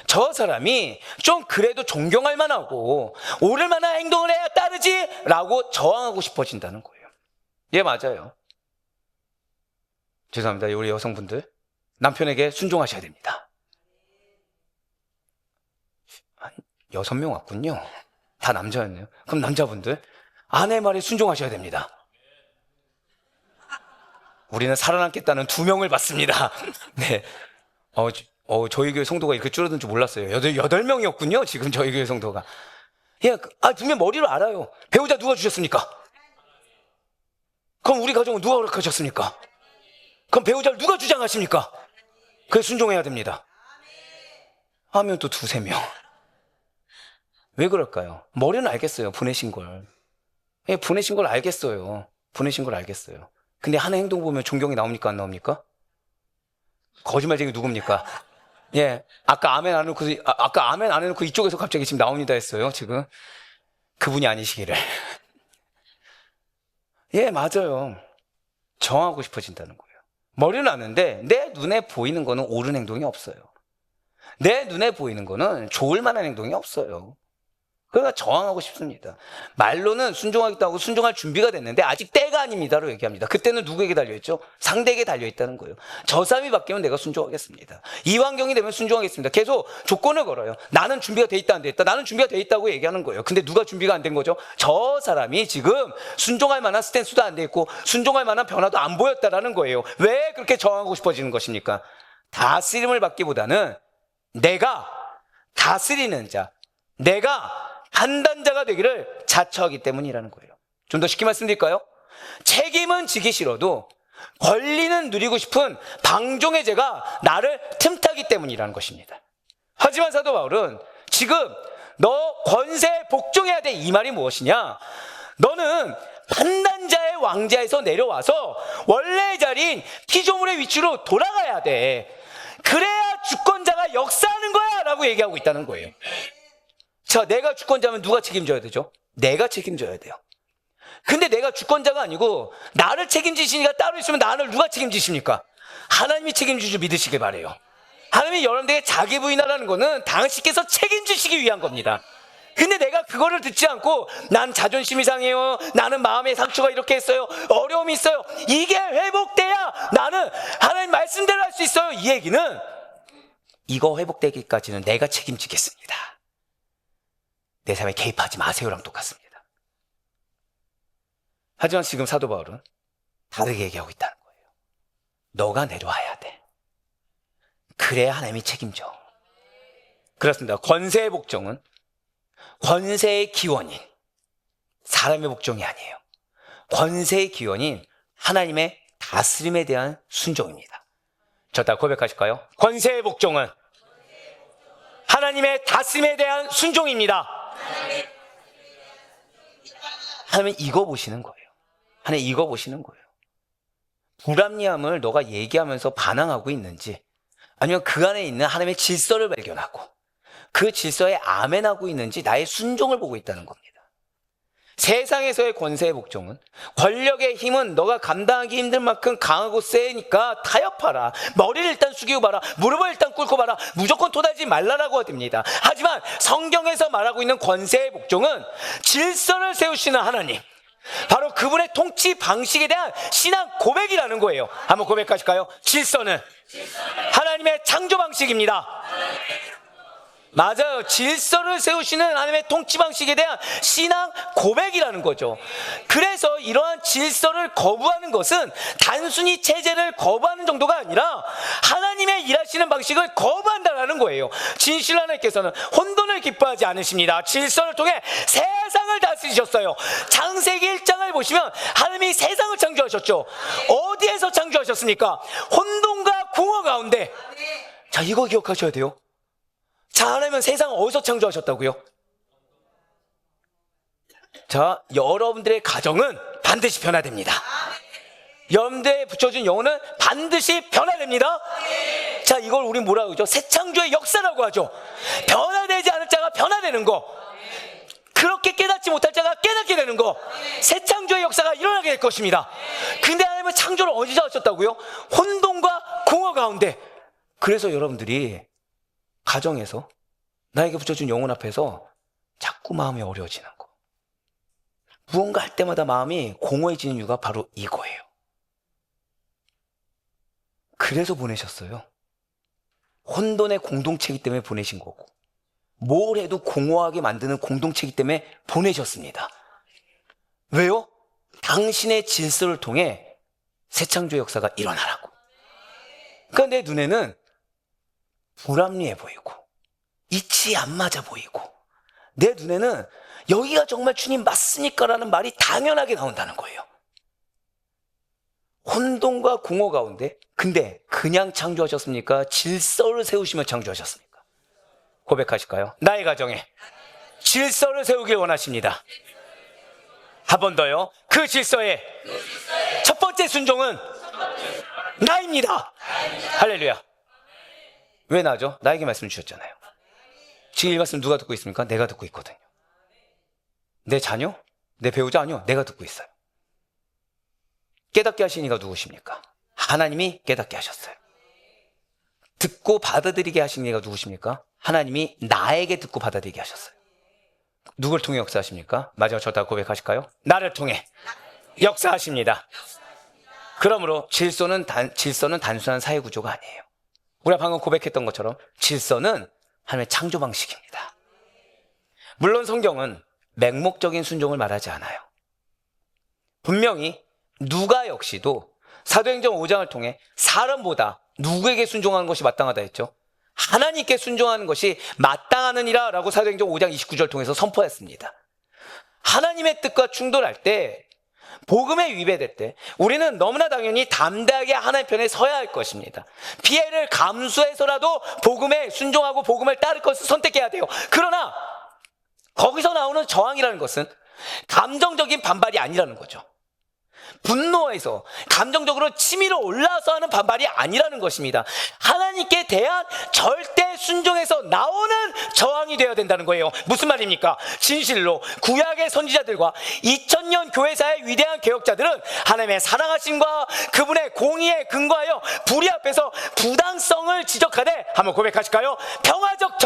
저 사람이 좀 그래도 존경할 만하고 오를 만한 행동을 해야 따르지 라고 저항하고 싶어진다는 거예요. 예, 맞아요. 죄송합니다. 우리 여성분들, 남편에게 순종하셔야 됩니다. 6명 왔군요. 다 남자였네요. 그럼 남자분들, 아내 말에 순종하셔야 됩니다. 우리는 살아남겠다는 2명을 받습니다. 네. 저희 교회 성도가 이렇게 줄어든 줄 몰랐어요. 8명이었군요. 지금 저희 교회 성도가. 분명 머리로 알아요. 배우자 누가 주셨습니까? 그럼 우리 가정은 누가 허락하셨습니까? 그럼 배우자를 누가 주장하십니까? 그래서 순종해야 됩니다. 하면 또 2-3명. 왜 그럴까요? 머리는 알겠어요. 보내신 걸. 보내신 걸 알겠어요. 보내신 걸 알겠어요. 근데 하는 행동 보면 존경이 나옵니까? 안 나옵니까? 거짓말쟁이 누굽니까? 아까 아멘 안 해놓고, 아까 아멘 안 해놓고 이쪽에서 갑자기 지금 나옵니다 했어요. 지금 그분이 아니시기를. 맞아요. 정하고 싶어진다는 거예요. 머리는 아는데 내 눈에 보이는 거는 옳은 행동이 없어요. 내 눈에 보이는 거는 좋을 만한 행동이 없어요. 그러니까 저항하고 싶습니다. 말로는 순종하겠다고 하고 순종할 준비가 됐는데 아직 때가 아닙니다로 얘기합니다. 그때는 누구에게 달려있죠? 상대에게 달려있다는 거예요. 저 사람이 바뀌면 내가 순종하겠습니다. 이 환경이 되면 순종하겠습니다. 계속 조건을 걸어요. 나는 준비가 돼 있다 안 돼 있다. 나는 준비가 돼 있다고 얘기하는 거예요. 근데 누가 준비가 안 된 거죠? 저 사람이 지금 순종할 만한 스탠스도 안 돼 있고 순종할 만한 변화도 안 보였다라는 거예요. 왜 그렇게 저항하고 싶어지는 것입니까? 다스림을 받기보다는 내가 다스리는 자, 내가 판단자가 되기를 자처하기 때문이라는 거예요. 좀 더 쉽게 말씀드릴까요? 책임은 지기 싫어도 권리는 누리고 싶은 방종의 죄가 나를 틈타기 때문이라는 것입니다. 하지만 사도 바울은 지금 너 권세에 복종해야 돼, 이 말이 무엇이냐? 너는 판단자의 왕좌에서 내려와서 원래의 자리인 피조물의 위치로 돌아가야 돼. 그래야 주권자가 역사하는 거야 라고 얘기하고 있다는 거예요. 자, 내가 주권자면 누가 책임져야 되죠? 내가 책임져야 돼요. 근데 내가 주권자가 아니고 나를 책임지시니까 따로 있으면 나를 누가 책임지십니까? 하나님이 책임질 줄 믿으시길 바래요. 하나님이 여러분들에게 자기 부인하라는 거는 당신께서 책임지시기 위한 겁니다. 근데 내가 그거를 듣지 않고 난 자존심이 상해요, 나는 마음의 상처가 이렇게 했어요, 어려움이 있어요, 이게 회복돼야 나는 하나님 말씀대로 할 수 있어요. 이 얘기는 이거 회복되기까지는 내가 책임지겠습니다. 내 삶에 개입하지 마세요랑 똑같습니다. 하지만 지금 사도 바울은 다르게 얘기하고 있다는 거예요. 너가 내려와야 돼. 그래야 하나님이 책임져. 그렇습니다. 권세의 복종은 권세의 기원인 사람의 복종이 아니에요. 권세의 기원인 하나님의 다스림에 대한 순종입니다. 저 다 고백하실까요? 권세의 복종은 하나님의 다스림에 대한 순종입니다. 하나님은 이거 보시는 거예요. 하나님 이거 보시는 거예요. 불합리함을 너가 얘기하면서 반항하고 있는지, 아니면 그 안에 있는 하나님의 질서를 발견하고 그 질서에 아멘하고 있는지 나의 순종을 보고 있다는 겁니다. 세상에서의 권세의 복종은 권력의 힘은 너가 감당하기 힘든 만큼 강하고 세니까 타협하라, 머리를 일단 숙이고 봐라, 무릎을 일단 꿇고 봐라, 무조건 토달지 말라라고 됩니다. 하지만 성경에서 말하고 있는 권세의 복종은 질서를 세우시는 하나님, 바로 그분의 통치 방식에 대한 신앙 고백이라는 거예요. 한번 고백하실까요? 질서는 하나님의 창조 방식입니다. 맞아요. 질서를 세우시는 하나님의 통치 방식에 대한 신앙 고백이라는 거죠. 그래서 이러한 질서를 거부하는 것은 단순히 체제를 거부하는 정도가 아니라 하나님의 일하시는 방식을 거부한다는 거예요. 진실 하나님께서는 혼돈을 기뻐하지 않으십니다. 질서를 통해 세상을 다스리셨어요. 창세기 1장을 보시면 하나님이 세상을 창조하셨죠. 어디에서 창조하셨습니까? 혼돈과 공허 가운데. 자, 이거 기억하셔야 돼요. 자, 하나님은 세상을 어디서 창조하셨다고요? 자, 여러분들의 가정은 반드시 변화됩니다. 여러분들의 붙여준 영혼은 반드시 변화됩니다. 자, 이걸 우리 뭐라고 하죠? 새 창조의 역사라고 하죠. 변화되지 않을 자가 변화되는 거, 그렇게 깨닫지 못할 자가 깨닫게 되는 거, 새 창조의 역사가 일어나게 될 것입니다. 근데 하나님은 창조를 어디서 하셨다고요? 혼돈과 공허 가운데. 그래서 여러분들이 가정에서 나에게 붙여준 영혼 앞에서 자꾸 마음이 어려워지는 거, 무언가 할 때마다 마음이 공허해지는 이유가 바로 이거예요. 그래서 보내셨어요. 혼돈의 공동체이기 때문에 보내신 거고, 뭘 해도 공허하게 만드는 공동체이기 때문에 보내셨습니다. 왜요? 당신의 질서를 통해 새 창조의 역사가 일어나라고. 그러니까 내 눈에는 불합리해 보이고 이치 안 맞아 보이고, 내 눈에는 여기가 정말 주님 맞습니까? 라는 말이 당연하게 나온다는 거예요. 혼돈과 공허 가운데, 근데 그냥 창조하셨습니까? 질서를 세우시며 창조하셨습니까? 고백하실까요? 나의 가정에 질서를 세우길 원하십니다. 한 번 더요. 그 질서에 첫 번째 순종은 나입니다. 할렐루야. 왜 나죠? 나에게 말씀 주셨잖아요. 지금 이 말씀 누가 듣고 있습니까? 내가 듣고 있거든요. 내 자녀? 내 배우자? 아니요, 내가 듣고 있어요. 깨닫게 하신 이가 누구십니까? 하나님이 깨닫게 하셨어요. 듣고 받아들이게 하신 이가 누구십니까? 하나님이 나에게 듣고 받아들이게 하셨어요. 누굴 통해 역사하십니까? 마지막 저 다 고백하실까요? 나를 통해 역사하십니다. 그러므로 질서는 단순한 사회 구조가 아니에요. 우리가 방금 고백했던 것처럼 질서는 하나님의 창조 방식입니다. 물론 성경은 맹목적인 순종을 말하지 않아요. 분명히 누가 역시도 사도행전 5장을 통해 사람보다 누구에게 순종하는 것이 마땅하다 했죠? 하나님께 순종하는 것이 마땅하느니라 라고 사도행전 5장 29절 통해서 선포했습니다. 하나님의 뜻과 충돌할 때, 복음에 위배될 때 우리는 너무나 당연히 담대하게 하나님 편에 서야 할 것입니다. 피해를 감수해서라도 복음에 순종하고 복음을 따를 것을 선택해야 돼요. 그러나 거기서 나오는 저항이라는 것은 감정적인 반발이 아니라는 거죠. 분노해서 감정적으로 치밀어 올라서 하는 반발이 아니라는 것입니다. 하나님께 대한 절대 순종에서 나오는 저항이 되어야 된다는 거예요. 무슨 말입니까? 진실로 구약의 선지자들과 2000년 교회사의 위대한 개혁자들은 하나님의 사랑하심과 그분의 공의에 근거하여 불의 앞에서 부당성을 지적하되, 한번 고백하실까요? 평화적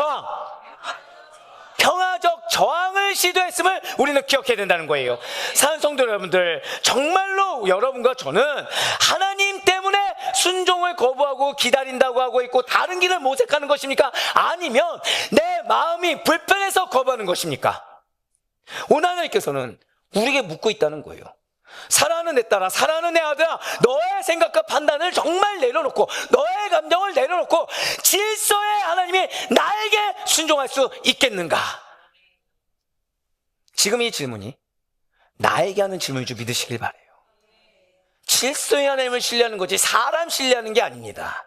저항을 시도했음을 우리는 기억해야 된다는 거예요. 사는 성도 여러분들, 정말로 여러분과 저는 하나님 때문에 순종을 거부하고 기다린다고 하고 있고 다른 길을 모색하는 것입니까? 아니면 내 마음이 불편해서 거부하는 것입니까? 오늘 하나님께서는 우리에게 묻고 있다는 거예요. 사랑하는 내 딸아, 사랑하는 내 아들아, 너의 생각과 판단을 정말 내려놓고 너의 감정을 내려놓고 질서의 하나님이 나에게 순종할 수 있겠는가? 지금 이 질문이 나에게 하는 질문인 줄 믿으시길 바라요. 질서의 하나님을 신뢰하는 거지 사람 신뢰하는 게 아닙니다.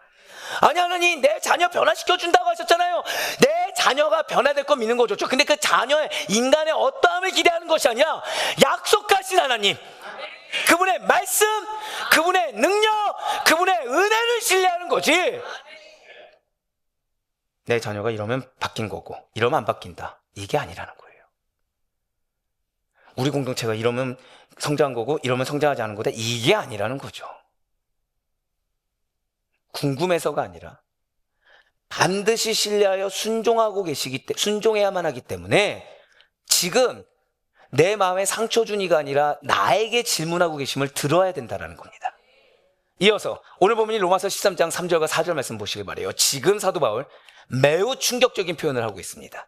아니, 하나님 내 자녀 변화시켜준다고 하셨잖아요. 내 자녀가 변화될 거 믿는 거 좋죠. 근데 그 자녀의 인간의 어떠함을 기대하는 것이 아니라 약속하신 하나님, 그분의 말씀, 그분의 능력, 그분의 은혜를 신뢰하는 거지. 내 자녀가 이러면 바뀐 거고 이러면 안 바뀐다, 이게 아니라는 거예요. 우리 공동체가 이러면 성장한 거고 이러면 성장하지 않은 거다, 이게 아니라는 거죠. 궁금해서가 아니라 반드시 신뢰하여 순종해야만 하기 때문에 지금 내 마음에 상처 준이가 아니라 나에게 질문하고 계심을 들어야 된다는 겁니다. 이어서 오늘 보면 로마서 13장 3절과 4절 말씀 보시길 바라요. 지금 사도 바울 매우 충격적인 표현을 하고 있습니다.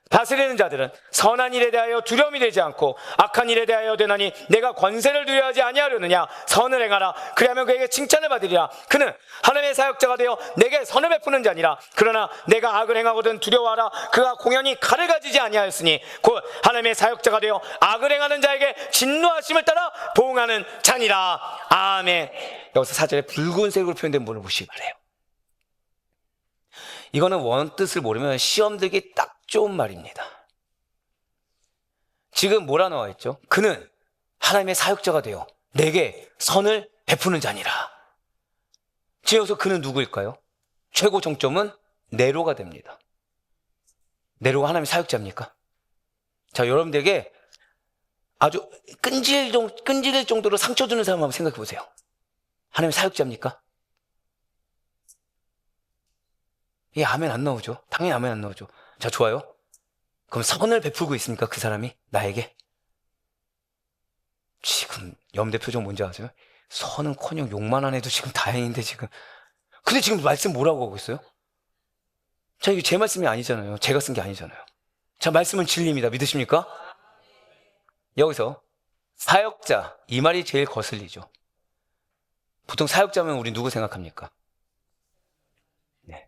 다스리는 자들은 선한 일에 대하여 두려움이 되지 않고 악한 일에 대하여 되나니 내가 권세를 두려워하지 아니하려느냐. 선을 행하라, 그리하면 그에게 칭찬을 받으리라. 그는 하나님의 사역자가 되어 내게 선을 베푸는 자니라. 그러나 내가 악을 행하거든 두려워하라. 그가 공연히 칼을 가지지 아니하였으니 곧 하나님의 사역자가 되어 악을 행하는 자에게 진노하심을 따라 보응하는 자니라. 아멘. 여기서 4절에 붉은색으로 표현된 부분을 보시기 바라요. 이거는 원뜻을 모르면 시험 들기 딱 좋은 말입니다. 지금 뭐라 나와 있죠? 그는 하나님의 사역자가 되어 내게 선을 베푸는 자니라. 지금 여기서 그는 누구일까요? 최고 정점은 네로가 됩니다. 네로가 하나님의 사역자입니까? 자, 여러분들에게 아주 끈질길 정도로 상처 주는 사람 한번 생각해 보세요. 하나님의 사역자입니까? 예, 아멘 안 나오죠. 당연히 아멘 안 나오죠. 자, 좋아요. 그럼 선을 베풀고 있습니까? 그 사람이 나에게? 지금 염대 표정 뭔지 아세요? 선은커녕 욕만 안 해도 지금 다행인데 지금. 근데 지금 말씀 뭐라고 하고 있어요? 자, 이게 제 말씀이 아니잖아요. 제가 쓴 게 아니잖아요. 자, 말씀은 진리입니다. 믿으십니까? 여기서 사역자, 이 말이 제일 거슬리죠. 보통 사역자면 우리 누구 생각합니까? 네.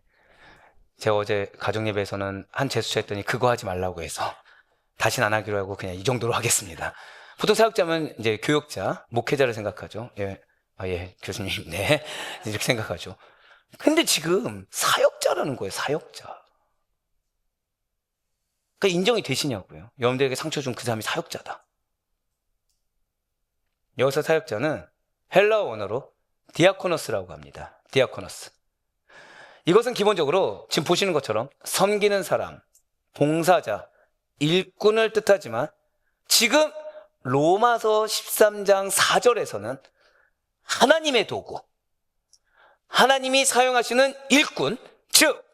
제가 어제 가정예배에서는 한 제스처 했더니 그거 하지 말라고 해서 다시는 안 하기로 하고 그냥 이 정도로 하겠습니다. 보통 사역자면 이제 교역자, 목회자를 생각하죠. 예, 교수님, 네, 이렇게 생각하죠. 근데 지금 사역자라는 거예요, 사역자. 그러니까 인정이 되시냐고요. 여러분들에게 상처 준 그 사람이 사역자다. 여기서 사역자는 헬라어 원어로 디아코노스라고 합니다. 디아코노스. 이것은 기본적으로 지금 보시는 것처럼 섬기는 사람, 봉사자, 일꾼을 뜻하지만 지금 로마서 13장 4절에서는 하나님의 도구, 하나님이 사용하시는 일꾼, 즉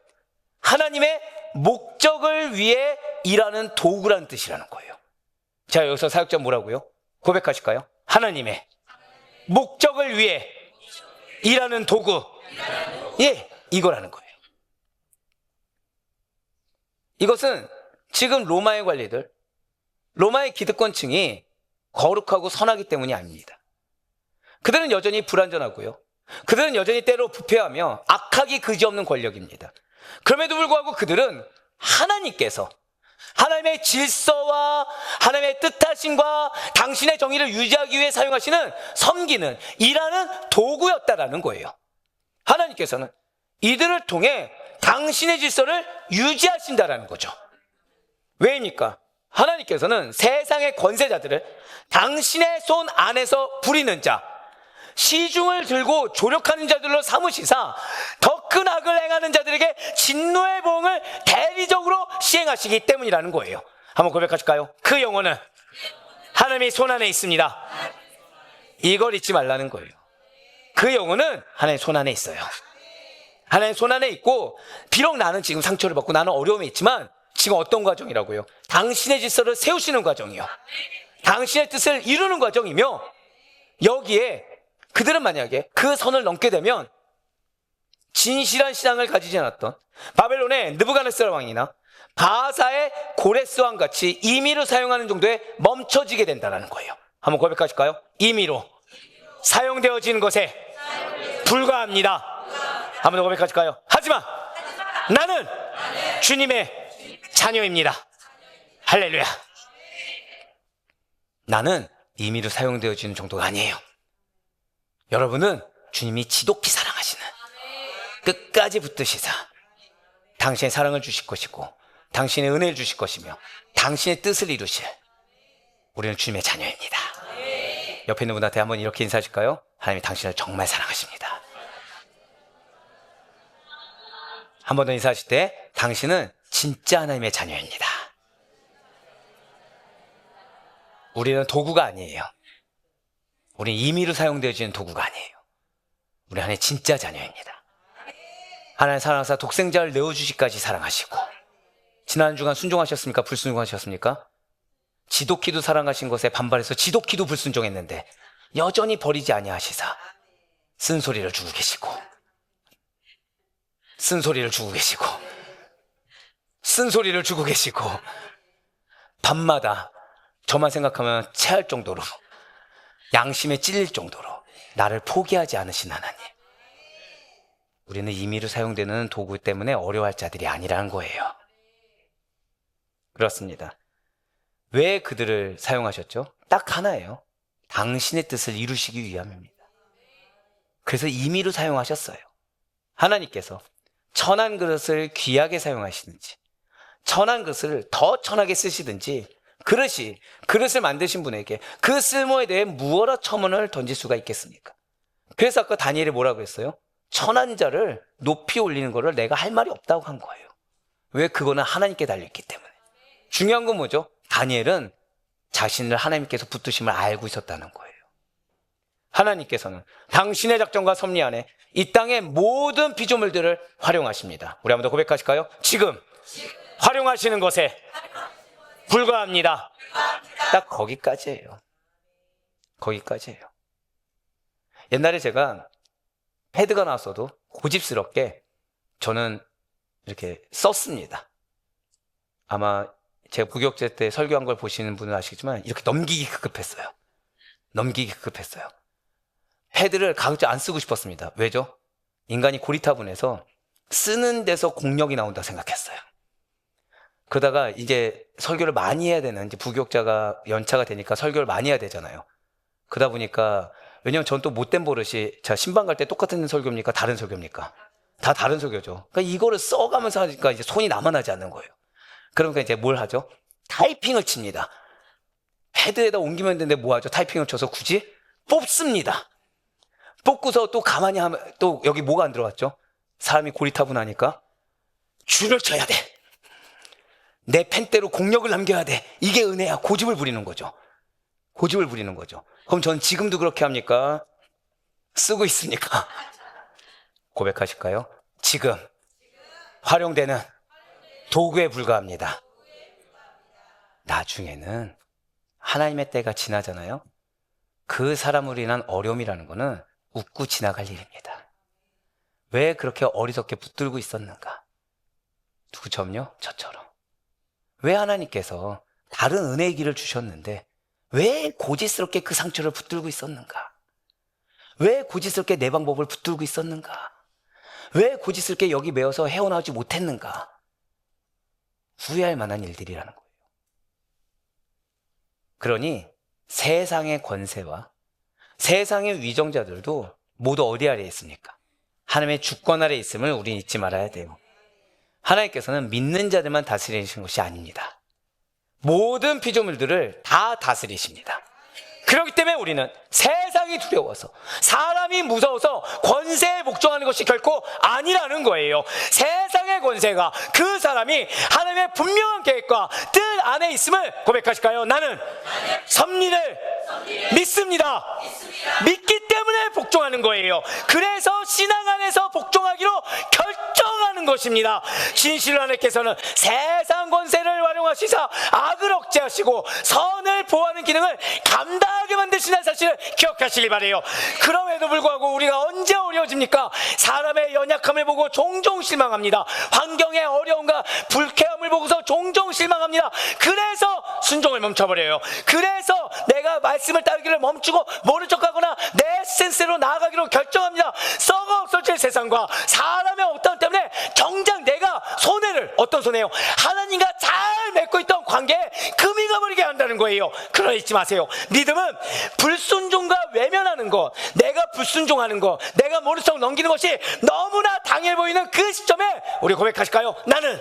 하나님의 목적을 위해 일하는 도구라는 뜻이라는 거예요. 자, 여기서 사역자 뭐라고요? 고백하실까요? 하나님의 목적을 위해 일하는 도구. 예, 이거라는 거예요. 이것은 지금 로마의 관리들, 로마의 기득권층이 거룩하고 선하기 때문이 아닙니다. 그들은 여전히 불완전하고요. 그들은 여전히 때로 부패하며 악하기 그지없는 권력입니다. 그럼에도 불구하고 그들은 하나님께서 하나님의 질서와 하나님의 뜻하심과 당신의 정의를 유지하기 위해 사용하시는, 섬기는, 일하는 도구였다라는 거예요. 하나님께서는 이들을 통해 당신의 질서를 유지하신다라는 거죠. 왜입니까? 하나님께서는 세상의 권세자들을 당신의 손 안에서 부리는 자, 시중을 들고 조력하는 자들로 삼으시사 더 큰 악을 행하는 자들에게 진노의 보응을 대리적으로 시행하시기 때문이라는 거예요. 한번 고백하실까요? 그 영혼은 하나님의 손 안에 있습니다. 이걸 잊지 말라는 거예요. 그 영혼은 하나님의 손 안에 있어요. 하나님의 손 안에 있고, 비록 나는 지금 상처를 받고 나는 어려움이 있지만 지금 어떤 과정이라고요? 당신의 질서를 세우시는 과정이요. 당신의 뜻을 이루는 과정이며, 여기에 그들은 만약에 그 선을 넘게 되면 진실한 신앙을 가지지 않았던 바벨론의 느부갓네살 왕이나 바사의 고레스 왕 같이 임의로 사용하는 정도에 멈춰지게 된다는 거예요. 한번 고백하실까요? 임의로 사용되어지는 것에 불과합니다. 한번 더 고백하실까요? 하지만 나는 주님의 자녀입니다. 할렐루야. 나는 임의로 사용되어지는 정도가 아니에요. 여러분은 주님이 지독히 사랑하시는, 끝까지 붙드시사 당신의 사랑을 주실 것이고 당신의 은혜를 주실 것이며 당신의 뜻을 이루실, 우리는 주님의 자녀입니다. 옆에 있는 분한테 한번 이렇게 인사하실까요? 하나님이 당신을 정말 사랑하십니다. 한 번 더 인사하실 때, 당신은 진짜 하나님의 자녀입니다. 우리는 도구가 아니에요. 우리는 임의로 사용되어지는 도구가 아니에요. 우리 하나님의 진짜 자녀입니다. 하나님 사랑하사 독생자를 내어주시기까지 사랑하시고, 지난 주간 순종하셨습니까? 불순종하셨습니까? 지독히도 사랑하신 것에 반발해서 지독히도 불순종했는데 여전히 버리지 아니하시사 쓴소리를 주고 계시고, 쓴소리를 주고 계시고, 쓴소리를 주고 계시고, 밤마다 저만 생각하면 체할 정도로, 양심에 찔릴 정도로 나를 포기하지 않으신 하나님. 우리는 임의로 사용되는 도구 때문에 어려워할 자들이 아니라는 거예요. 그렇습니다. 왜 그들을 사용하셨죠? 딱 하나예요. 당신의 뜻을 이루시기 위함입니다. 그래서 임의로 사용하셨어요. 하나님께서 천한 그릇을 귀하게 사용하시든지, 천한 그릇을 더 천하게 쓰시든지, 그릇을 만드신 분에게 그 쓸모에 대해 무어라 첨언을 던질 수가 있겠습니까? 그래서 아까 다니엘이 뭐라고 했어요? 천한 자를 높이 올리는 거를 내가 할 말이 없다고 한 거예요. 왜? 그거는 하나님께 달려있기 때문에. 중요한 건 뭐죠? 다니엘은 자신을 하나님께서 붙드심을 알고 있었다는 거예요. 하나님께서는 당신의 작정과 섭리 안에 이 땅의 모든 피조물들을 활용하십니다. 우리 한번 더 고백하실까요? 지금 활용하시는 것에 불과합니다. 딱 거기까지예요. 거기까지예요. 옛날에 제가 패드가 나왔어도 고집스럽게 저는 이렇게 썼습니다. 아마 제가 부교육제 때 설교한 걸 보시는 분은 아시겠지만 이렇게 넘기기 급급했어요. 넘기기 급급했어요. 패드를 가급적 안 쓰고 싶었습니다. 왜죠? 인간이 고리타분해서 쓰는 데서 공력이 나온다 생각했어요. 그러다가 이제 설교를 많이 해야 되는, 이제 부교육자가 연차가 되니까 설교를 많이 해야 되잖아요. 그러다 보니까, 왜냐면 전 또 못된 버릇이, 자, 신방 갈 때 똑같은 설교입니까? 다른 설교입니까? 다 다른 설교죠. 그러니까 이거를 써가면서 하니까 이제 손이 남아나지 않는 거예요. 그러니까 이제 뭘 하죠? 타이핑을 칩니다. 패드에다 옮기면 되는데 뭐 하죠? 타이핑을 쳐서 굳이 뽑습니다. 뽑고서 또 가만히 하면 또 여기 뭐가 안 들어갔죠? 사람이 고리타분하니까 줄을 쳐야 돼. 내 펜대로 공력을 남겨야 돼. 이게 은혜야. 고집을 부리는 거죠. 고집을 부리는 거죠. 그럼 전 지금도 그렇게 합니까? 쓰고 있습니까? 고백하실까요? 지금 활용되는 도구에 불과합니다. 나중에는 하나님의 때가 지나잖아요. 그 사람으로 인한 어려움이라는 거는 웃고 지나갈 일입니다. 왜 그렇게 어리석게 붙들고 있었는가? 누구처럼요? 저처럼. 왜 하나님께서 다른 은혜의 길을 주셨는데 왜 고지스럽게 그 상처를 붙들고 있었는가? 왜 고지스럽게 내 방법을 붙들고 있었는가? 왜 고지스럽게 여기 매어서 헤어나오지 못했는가? 후회할 만한 일들이라는 거예요. 그러니 세상의 권세와 세상의 위정자들도 모두 어디 아래에 있습니까? 하나님의 주권 아래에 있음을 우리는 잊지 말아야 돼요. 하나님께서는 믿는 자들만 다스리시는 것이 아닙니다. 모든 피조물들을 다 다스리십니다. 그렇기 때문에 우리는 세상이 두려워서, 사람이 무서워서 권세에 복종하는 것이 결코 아니라는 거예요. 세상의 권세가 그 사람이 하나님의 분명한 계획과 뜻 안에 있음을 고백하실까요? 나는 섭리를 믿습니다. 믿기 때문에 복종하는 거예요. 그래서 신앙 안에서 복종하기로 결정하는 것입니다. 진실로 하나님께서는 세상 권세를 활용하시사 악을 억제하시고 선을 보호하는 기능을 감당하게 만드시는 사실을 기억하시기 바라요. 그럼에도 불구하고 우리가 언제 어려워집니까? 사람의 연약함을 보고 종종 실망합니다. 환경의 어려움과 불쾌함을 보고서 종종 실망합니다. 그래서 순종을 멈춰버려요. 그래서 내가 말씀을 따르기를 멈추고 모른 척하거나 내 센스로 나아가기로 결정합니다. 썩어 없어질 세상과 사람의 어떤 때문에 정작 내가 손해를, 어떤 손해요? 하나님과 잘 맺고 있던 관계에 금이 가버리게 한다는 거예요. 그러나 잊지 마세요. 믿음은 불순종과 외면하는 것, 내가 불순종하는 것, 내가 모른 척 넘기는 것이 너무나 당해 보이는 그 시점에 우리 고백하실까요? 나는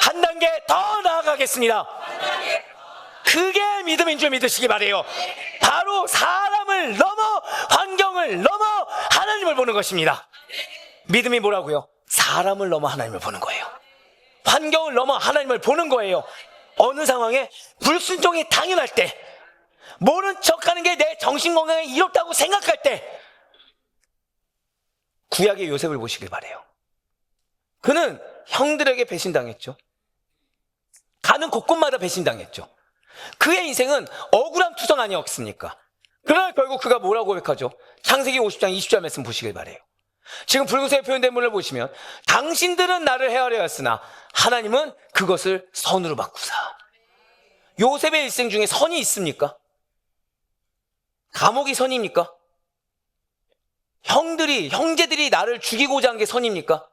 한 단계 더 나아가겠습니다. 그게 믿음인 줄 믿으시기 바라요. 바로 사람을 넘어, 환경을 넘어 하나님을 보는 것입니다. 믿음이 뭐라고요? 사람을 넘어 하나님을 보는 거예요. 환경을 넘어 하나님을 보는 거예요. 어느 상황에 불순종이 당연할 때, 모른 척하는 게 내 정신건강에 이롭다고 생각할 때, 구약의 요셉을 보시길 바라요. 그는 형들에게 배신당했죠. 가는 곳곳마다 배신당했죠. 그의 인생은 억울함 투성 아니었습니까? 그러나 결국 그가 뭐라고 고백하죠? 창세기 50장 20절 말씀 보시길 바라요. 지금 붉은색에 표현된 문을 보시면 당신들은 나를 헤아려 했으나 하나님은 그것을 선으로 바꾸사. 요셉의 일생 중에 선이 있습니까? 감옥이 선입니까? 형제들이 나를 죽이고자 한 게 선입니까?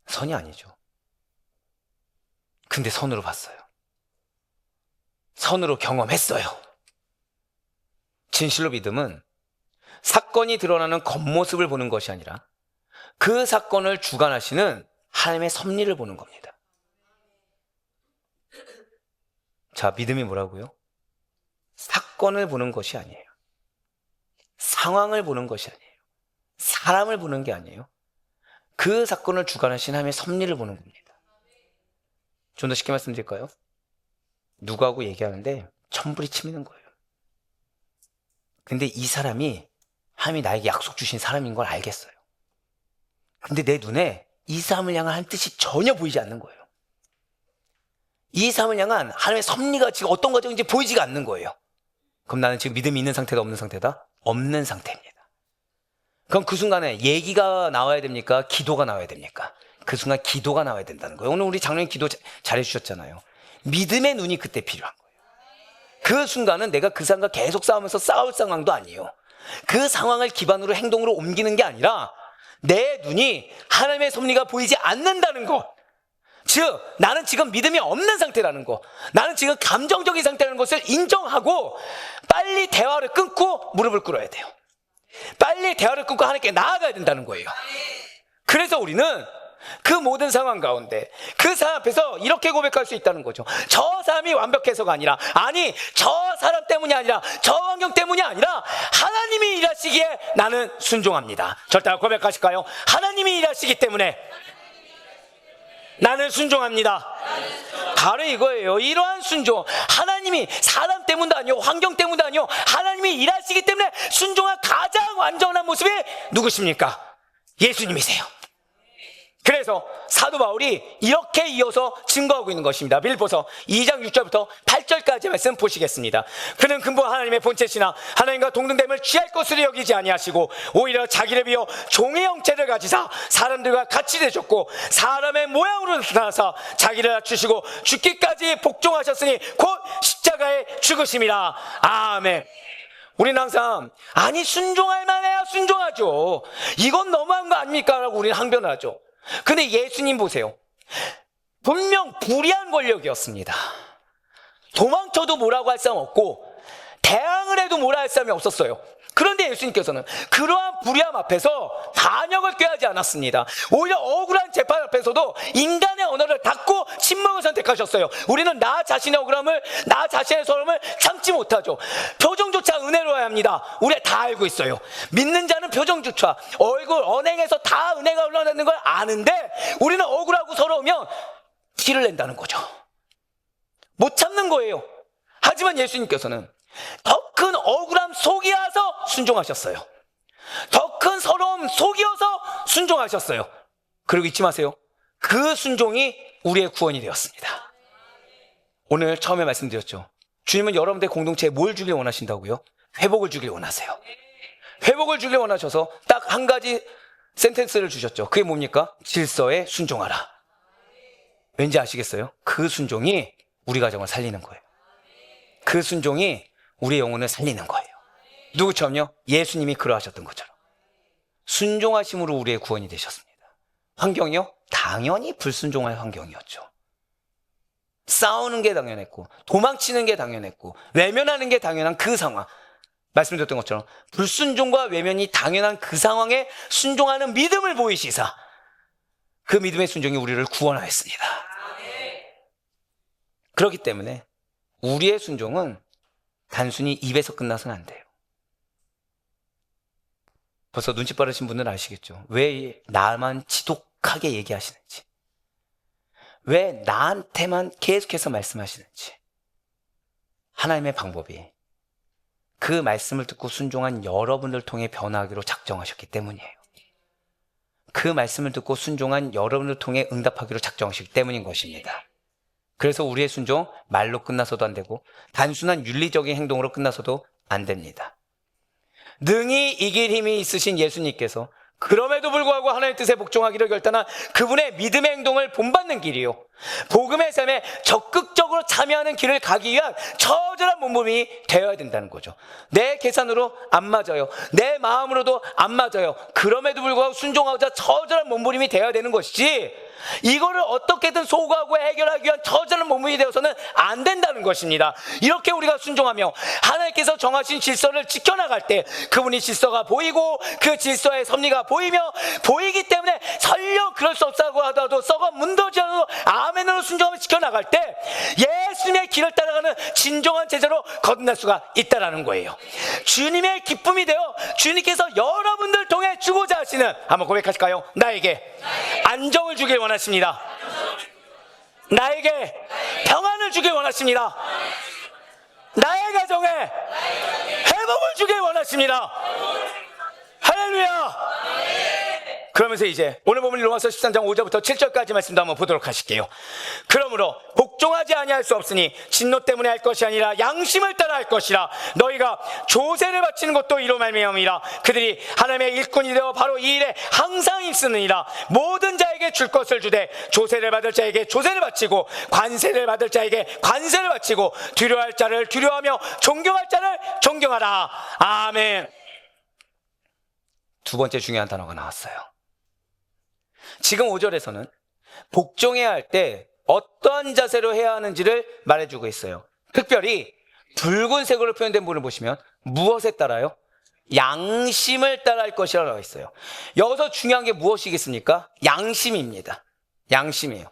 선이 아니죠. 근데 선으로 봤어요. 선으로 경험했어요. 진실로 믿음은 사건이 드러나는 겉모습을 보는 것이 아니라 그 사건을 주관하시는 하나님의 섭리를 보는 겁니다. 자, 믿음이 뭐라고요? 사건을 보는 것이 아니에요. 상황을 보는 것이 아니에요. 사람을 보는 게 아니에요. 그 사건을 주관하신 하나님의 섭리를 보는 겁니다. 좀 더 쉽게 말씀드릴까요? 누구하고 얘기하는데 천불이 치미는 거예요. 근데 이 사람이 하나님이 나에게 약속 주신 사람인 걸 알겠어요. 근데 내 눈에 이 사람을 향한 하나님 뜻이 전혀 보이지 않는 거예요. 이 사람을 향한 하나님의 섭리가 지금 어떤 과정인지 보이지가 않는 거예요. 그럼 나는 지금 믿음이 있는 상태다, 없는 상태다? 없는 상태입니다. 그럼 그 순간에 얘기가 나와야 됩니까? 기도가 나와야 됩니까? 그 순간 기도가 나와야 된다는 거예요. 오늘 우리 장로님 기도 잘해 주셨잖아요. 믿음의 눈이 그때 필요한 거예요. 그 순간은 내가 그 사람과 계속 싸우면서 싸울 상황도 아니에요. 그 상황을 기반으로 행동으로 옮기는 게 아니라 내 눈이 하나님의 섭리가 보이지 않는다는 것, 즉 나는 지금 믿음이 없는 상태라는 것, 나는 지금 감정적인 상태라는 것을 인정하고 빨리 대화를 끊고 무릎을 꿇어야 돼요. 빨리 대화를 끊고 하나님께 나아가야 된다는 거예요. 그래서 우리는 그 모든 상황 가운데 그 사람 앞에서 이렇게 고백할 수 있다는 거죠. 저 사람이 완벽해서가 아니라, 아니 저 사람 때문이 아니라, 저 환경 때문이 아니라 하나님이 일하시기에 나는 순종합니다. 절대 고백하실까요? 하나님이 일하시기 때문에 나는 순종합니다. 바로 이거예요. 이러한 순종, 하나님이 사람 때문도 아니요, 환경 때문도 아니요, 하나님이 일하시기 때문에 순종한 가장 완전한 모습이 누구십니까? 예수님이세요. 그래서 사도 바울이 이렇게 이어서 증거하고 있는 것입니다. 빌립보서 2장 6절부터 8절까지 말씀 보시겠습니다. 그는 근본 하나님의 본체시나 하나님과 동등됨을 취할 것으로 여기지 아니하시고 오히려 자기를 비어 종의 형체를 가지사 사람들과 같이 되셨고 사람의 모양으로 나타나사 자기를 낮추시고 죽기까지 복종하셨으니 곧 십자가에 죽으심이라. 아멘. 우리는 항상 아니 순종할 만해야 순종하죠. 이건 너무한 거 아닙니까? 라고 우리는 항변을 하죠. 근데 예수님 보세요. 분명 불의한 권력이었습니다. 도망쳐도 뭐라고 할 사람 없고 대항을 해도 뭐라 할 사람이 없었어요. 그런데 예수님께서는 그러한 불의함 앞에서 반역을 꾀하지 않았습니다. 오히려 억울한 재판 앞에서도 인간의 언어를 닫고 침묵을 선택하셨어요. 우리는 나 자신의 억울함을, 나 자신의 서러움을 참지 못하죠. 표정조차 은혜로워야 합니다. 우리가 다 알고 있어요. 믿는 자는 표정조차 얼굴 언행에서 다 은혜가 흘러내는 걸 아는데 우리는 억울하고 서러우면 티를 낸다는 거죠. 못 참는 거예요. 하지만 예수님께서는 더 큰 억울함 속이어서 순종하셨어요. 더 큰 서러움 속이어서 순종하셨어요. 그리고 잊지 마세요. 그 순종이 우리의 구원이 되었습니다. 오늘 처음에 말씀드렸죠. 주님은 여러분들 공동체에 뭘 주길 원하신다고요? 회복을 주길 원하세요. 회복을 주길 원하셔서 딱 한 가지 센텐스를 주셨죠. 그게 뭡니까? 질서에 순종하라. 왠지 아시겠어요? 그 순종이 우리 가정을 살리는 거예요. 그 순종이 우리의 영혼을 살리는 거예요. 누구처럼요? 예수님이 그러하셨던 것처럼 순종하심으로 우리의 구원이 되셨습니다. 환경이요? 당연히 불순종할 환경이었죠. 싸우는 게 당연했고 도망치는 게 당연했고 외면하는 게 당연한 그 상황, 말씀드렸던 것처럼 불순종과 외면이 당연한 그 상황에 순종하는 믿음을 보이시사 그 믿음의 순종이 우리를 구원하였습니다. 그렇기 때문에 우리의 순종은 단순히 입에서 끝나서는 안 돼요. 벌써 눈치 빠르신 분들은 아시겠죠? 왜 나만 지독하게 얘기하시는지, 왜 나한테만 계속해서 말씀하시는지. 하나님의 방법이 그 말씀을 듣고 순종한 여러분들 통해 변화하기로 작정하셨기 때문이에요. 그 말씀을 듣고 순종한 여러분들 통해 응답하기로 작정하셨기 때문인 것입니다. 그래서 우리의 순종 말로 끝나서도 안 되고 단순한 윤리적인 행동으로 끝나서도 안 됩니다. 능히 이길 힘이 있으신 예수님께서 그럼에도 불구하고 하나님의 뜻에 복종하기를 결단한 그분의 믿음의 행동을 본받는 길이요, 복음의 삶에 적극적으로 참여하는 길을 가기 위한 처절한 몸부림이 되어야 된다는 거죠. 내 계산으로 안 맞아요. 내 마음으로도 안 맞아요. 그럼에도 불구하고 순종하고자 처절한 몸부림이 되어야 되는 것이지, 이거를 어떻게든 소구하고 해결하기 위한 처절한 몸부림이 되어서는 안 된다는 것입니다. 이렇게 우리가 순종하며 하나님께서 정하신 질서를 지켜나갈 때 그분이 질서가 보이고 그 질서의 섭리가 보이기 때문에 설령 그럴 수 없다고 하더라도 썩어 문도지어도 아멘으로 순종하며 지켜나갈 때 예수님의 길을 따라가는 진정한 제자로 거듭날 수가 있다는 거예요. 주님의 기쁨이 되어 주님께서 여러분들 통해 주고자 하시는, 한번 고백하실까요? 나에게 안정을 주길 원하십니다. 나에게 평안을 주길 원하십니다. 나의 가정에 회복을 주길 원하십니다. 할렐루야. 그러면서 이제 오늘 보면 로마서 13장 5절부터 7절까지 말씀도 한번 보도록 하실게요. 그러므로 복종하지 아니할 수 없으니 진노 때문에 할 것이 아니라 양심을 따라 할 것이라. 너희가 조세를 바치는 것도 이로 말미암이라. 그들이 하나님의 일꾼이 되어 바로 이 일에 항상 힘쓰느니라. 모든 자에게 줄 것을 주되 조세를 받을 자에게 조세를 바치고 관세를 받을 자에게 관세를 바치고 두려워할 자를 두려워하며 존경할 자를 존경하라. 아멘. 두 번째 중요한 단어가 나왔어요. 지금 5절에서는 복종해야 할 때 어떠한 자세로 해야 하는지를 말해주고 있어요. 특별히 붉은색으로 표현된 부분을 보시면 무엇에 따라요? 양심을 따라 할 것이라고 나와 있어요. 여기서 중요한 게 무엇이겠습니까? 양심입니다. 양심이에요.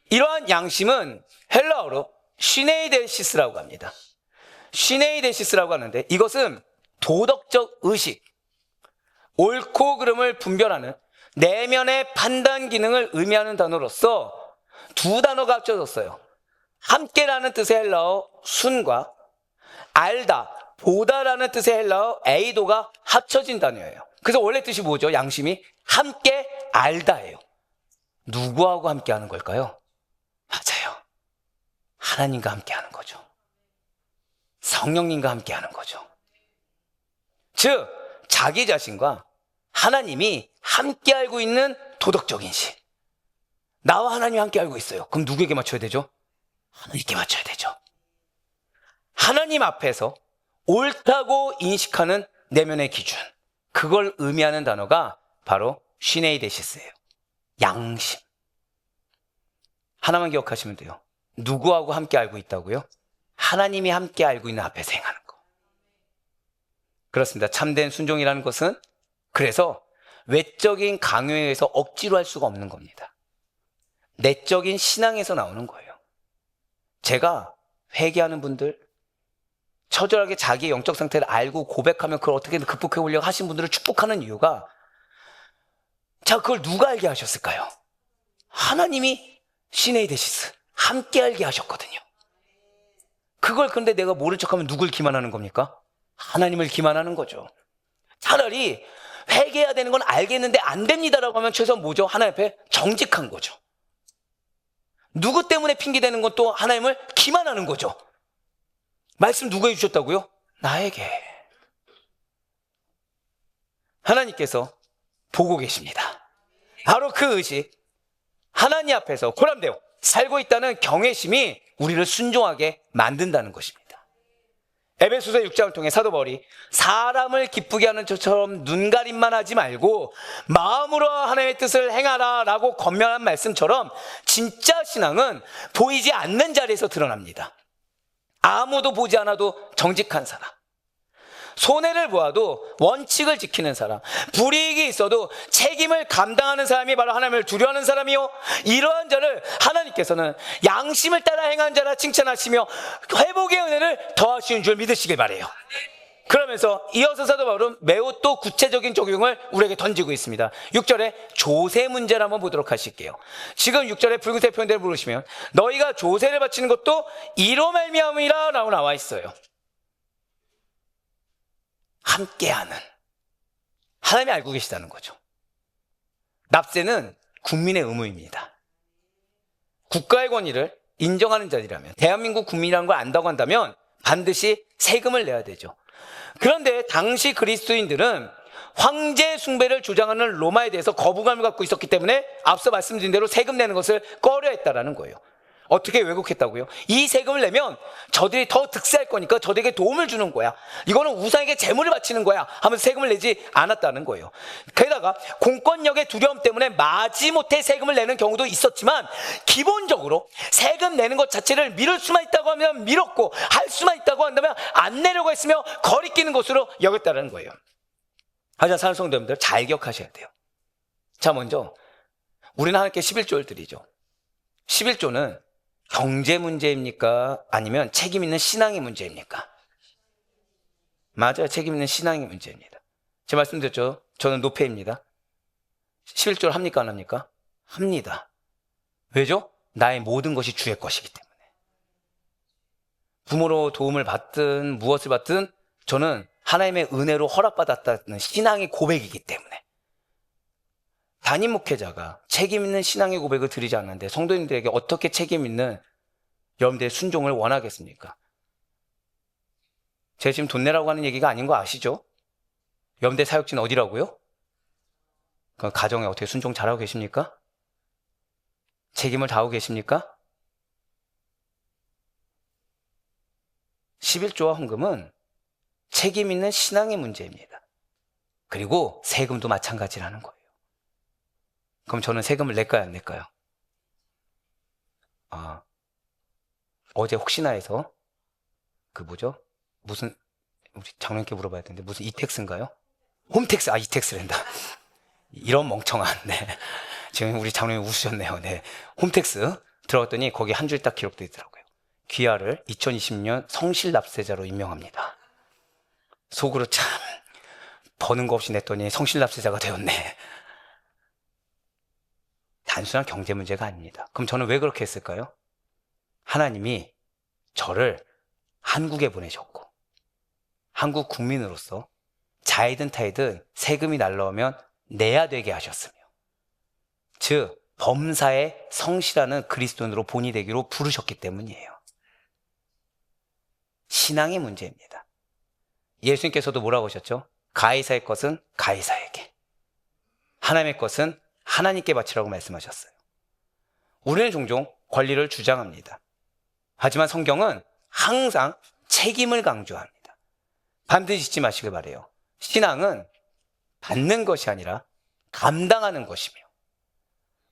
이러한 양심은 헬라어로 시네이데시스라고 합니다. 시네이데시스라고 하는데 이것은 도덕적 의식, 옳고 그름을 분별하는 내면의 판단 기능을 의미하는 단어로서 두 단어가 합쳐졌어요. 함께라는 뜻의 헬라어 순과 알다, 보다라는 뜻의 헬라어 에이도가 합쳐진 단어예요. 그래서 원래 뜻이 뭐죠? 양심이 함께 알다예요. 누구하고 함께 하는 걸까요? 맞아요. 하나님과 함께 하는 거죠. 성령님과 함께 하는 거죠. 즉, 자기 자신과 하나님이 함께 알고 있는 도덕적 인식. 나와 하나님이 함께 알고 있어요. 그럼 누구에게 맞춰야 되죠? 하나님께 맞춰야 되죠. 하나님 앞에서 옳다고 인식하는 내면의 기준. 그걸 의미하는 단어가 바로 시네이데시스예요. 양심. 하나만 기억하시면 돼요. 누구하고 함께 알고 있다고요? 하나님이 함께 알고 있는 앞에서 행하는 거. 그렇습니다. 참된 순종이라는 것은 그래서 외적인 강요에 의해서 억지로 할 수가 없는 겁니다. 내적인 신앙에서 나오는 거예요. 제가 회개하는 분들, 처절하게 자기의 영적 상태를 알고 고백하면 그걸 어떻게든 극복해 보려고 하신 분들을 축복하는 이유가, 자, 그걸 누가 알게 하셨을까요? 하나님이 시네이데시스, 함께 알게 하셨거든요. 그걸 근데 내가 모른 척하면 누굴 기만하는 겁니까? 하나님을 기만하는 거죠. 차라리 회개해야 되는 건 알겠는데 안 됩니다라고 하면 최소한 뭐죠? 하나님 앞에 정직한 거죠. 누구 때문에 핑계대는 건 또 하나님을 기만하는 거죠. 말씀 누가 해주셨다고요? 나에게. 하나님께서 보고 계십니다. 바로 그 의식, 하나님 앞에서 고람되어 살고 있다는 경외심이 우리를 순종하게 만든다는 것입니다. 에베소서 6장을 통해 사도 바울이 사람을 기쁘게 하는 것처럼 눈가림만 하지 말고 마음으로 하나님의 뜻을 행하라 라고 권면한 말씀처럼 진짜 신앙은 보이지 않는 자리에서 드러납니다. 아무도 보지 않아도 정직한 사람, 손해를 보아도 원칙을 지키는 사람, 불이익이 있어도 책임을 감당하는 사람이 바로 하나님을 두려워하는 사람이요, 이러한 자를 하나님께서는 양심을 따라 행한 자라 칭찬하시며 회복의 은혜를 더하시는 줄 믿으시길 바라요. 그러면서 이어서 사도 바울은 매우 또 구체적인 적용을 우리에게 던지고 있습니다. 6절에 조세 문제를 한번 보도록 하실게요. 지금 6절에 붉은색 표현대로 부르시면 너희가 조세를 바치는 것도 이로 말미암으리라 라고 나와 있어요. 함께하는, 하나님이 알고 계시다는 거죠. 납세는 국민의 의무입니다. 국가의 권위를 인정하는 자들이라면, 대한민국 국민이라는 걸 안다고 한다면 반드시 세금을 내야 되죠. 그런데 당시 그리스도인들은 황제 숭배를 주장하는 로마에 대해서 거부감을 갖고 있었기 때문에 앞서 말씀드린 대로 세금 내는 것을 꺼려했다라는 거예요. 어떻게 왜곡했다고요? 이 세금을 내면 저들이 더 득세할 거니까 저들에게 도움을 주는 거야, 이거는 우상에게 재물을 바치는 거야 하면서 세금을 내지 않았다는 거예요. 게다가 공권력의 두려움 때문에 마지못해 세금을 내는 경우도 있었지만 기본적으로 세금 내는 것 자체를 미룰 수만 있다고 하면 미뤘고, 할 수만 있다고 한다면 안 내려고 했으며 거리끼는 것으로 여겼다는 거예요. 하지만 사랑하는 성도님들, 잘 기억하셔야 돼요. 자, 먼저 우리는 하나님께 11조를 드리죠. 11조는 경제 문제입니까? 아니면 책임 있는 신앙의 문제입니까? 맞아요. 책임 있는 신앙의 문제입니다. 제가 말씀드렸죠. 저는 노페입니다. 11조를 합니까? 안 합니까? 합니다. 왜죠? 나의 모든 것이 주의 것이기 때문에. 부모로 도움을 받든 무엇을 받든 저는 하나님의 은혜로 허락받았다는 신앙의 고백이기 때문에. 담임 목회자가 책임 있는 신앙의 고백을 드리지 않는데 성도님들에게 어떻게 책임 있는 여러분들의 순종을 원하겠습니까? 제가 지금 돈 내라고 하는 얘기가 아닌 거 아시죠? 여러분들 사역지는 어디라고요? 그 가정에 어떻게 순종 잘하고 계십니까? 책임을 다하고 계십니까? 11조와 헌금은 책임 있는 신앙의 문제입니다. 그리고 세금도 마찬가지라는 거예요. 그럼 저는 세금을 낼까요, 안 낼까요? 어제 혹시나 해서 무슨 우리 장로님께 물어봐야 되는데 무슨 이택스인가요? 홈택스, 이택스랜다. 이런 멍청한. 네. 지금 우리 장로님 웃으셨네요. 네. 홈택스 들어갔더니 거기 한 줄 딱 기록되어 있더라고요. 귀하를 2020년 성실 납세자로 임명합니다. 속으로 참 버는 거 없이 냈더니 성실 납세자가 되었네. 단순한 경제 문제가 아닙니다. 그럼 저는 왜 그렇게 했을까요? 하나님이 저를 한국에 보내셨고 한국 국민으로서 자이든 타이든 세금이 날라오면 내야 되게 하셨으며, 즉 범사에 성실하는 그리스도인으로 본이 되기로 부르셨기 때문이에요. 신앙의 문제입니다. 예수님께서도 뭐라고 하셨죠? 가이사의 것은 가이사에게, 하나님의 것은 하나님께 바치라고 말씀하셨어요. 우리는 종종 권리를 주장합니다. 하지만 성경은 항상 책임을 강조합니다. 반드시 잊지 마시길 바라요. 신앙은 받는 것이 아니라 감당하는 것이며,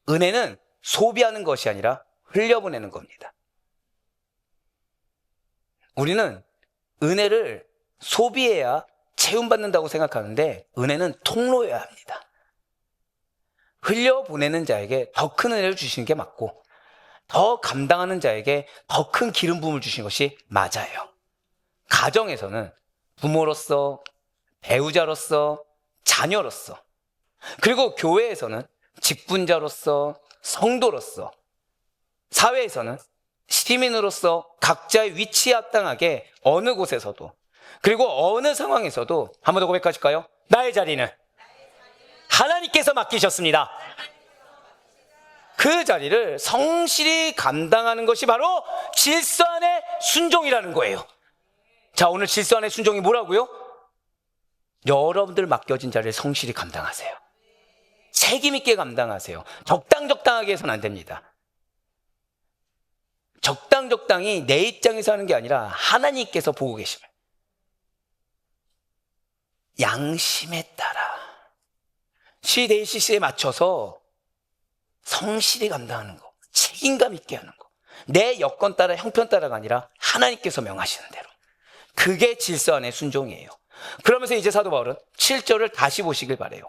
은혜는 소비하는 것이 아니라 흘려보내는 겁니다. 우리는 은혜를 소비해야 채움받는다고 생각하는데, 은혜는 통로여야 합니다. 흘려보내는 자에게 더 큰 은혜를 주시는 게 맞고, 더 감당하는 자에게 더 큰 기름 부음을 주시는 것이 맞아요. 가정에서는 부모로서, 배우자로서, 자녀로서, 그리고 교회에서는 직분자로서, 성도로서, 사회에서는 시민으로서 각자의 위치에 합당하게 어느 곳에서도, 그리고 어느 상황에서도 한 번 더 고백하실까요? 나의 자리는 하나님께서 맡기셨습니다. 그 자리를 성실히 감당하는 것이 바로 질서 안의 순종이라는 거예요. 자, 오늘 질서 안의 순종이 뭐라고요? 여러분들 맡겨진 자리를 성실히 감당하세요. 책임 있게 감당하세요. 적당하게 해서는 안 됩니다. 적당히 내 입장에서 하는 게 아니라 하나님께서 보고 계심을, 양심에 따라 시대의 시시에 맞춰서 성실히 감당하는 거, 책임감 있게 하는 거, 내 여건 따라 형편 따라가 아니라 하나님께서 명하시는 대로, 그게 질서 안의 순종이에요. 그러면서 이제 사도 바울은 7절을 다시 보시길 바라요.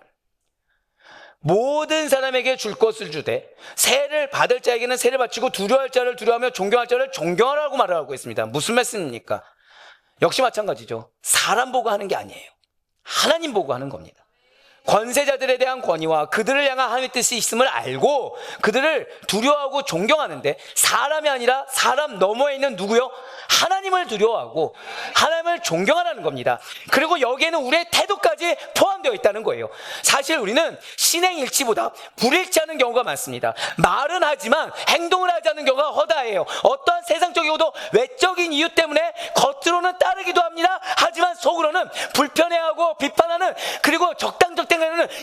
모든 사람에게 줄 것을 주되 세를 받을 자에게는 세를 바치고 두려워할 자를 두려워하며 존경할 자를 존경하라고 말을 하고 있습니다. 무슨 말씀입니까? 역시 마찬가지죠. 사람 보고 하는 게 아니에요. 하나님 보고 하는 겁니다. 권세자들에 대한 권위와 그들을 향한 하나님의 뜻이 있음을 알고 그들을 두려워하고 존경하는데, 사람이 아니라 사람 너머에 있는 누구요? 하나님을 두려워하고 하나님을 존경하라는 겁니다. 그리고 여기에는 우리의 태도까지 포함되어 있다는 거예요. 사실 우리는 신행일치보다 불일치하는 경우가 많습니다. 말은 하지만 행동을 하지 않는 경우가 허다해요. 어떠한 세상적이고도 외적인 이유 때문에 겉으로는 따르기도 합니다. 하지만 속으로는 불편해하고 비판하는, 그리고 적당하는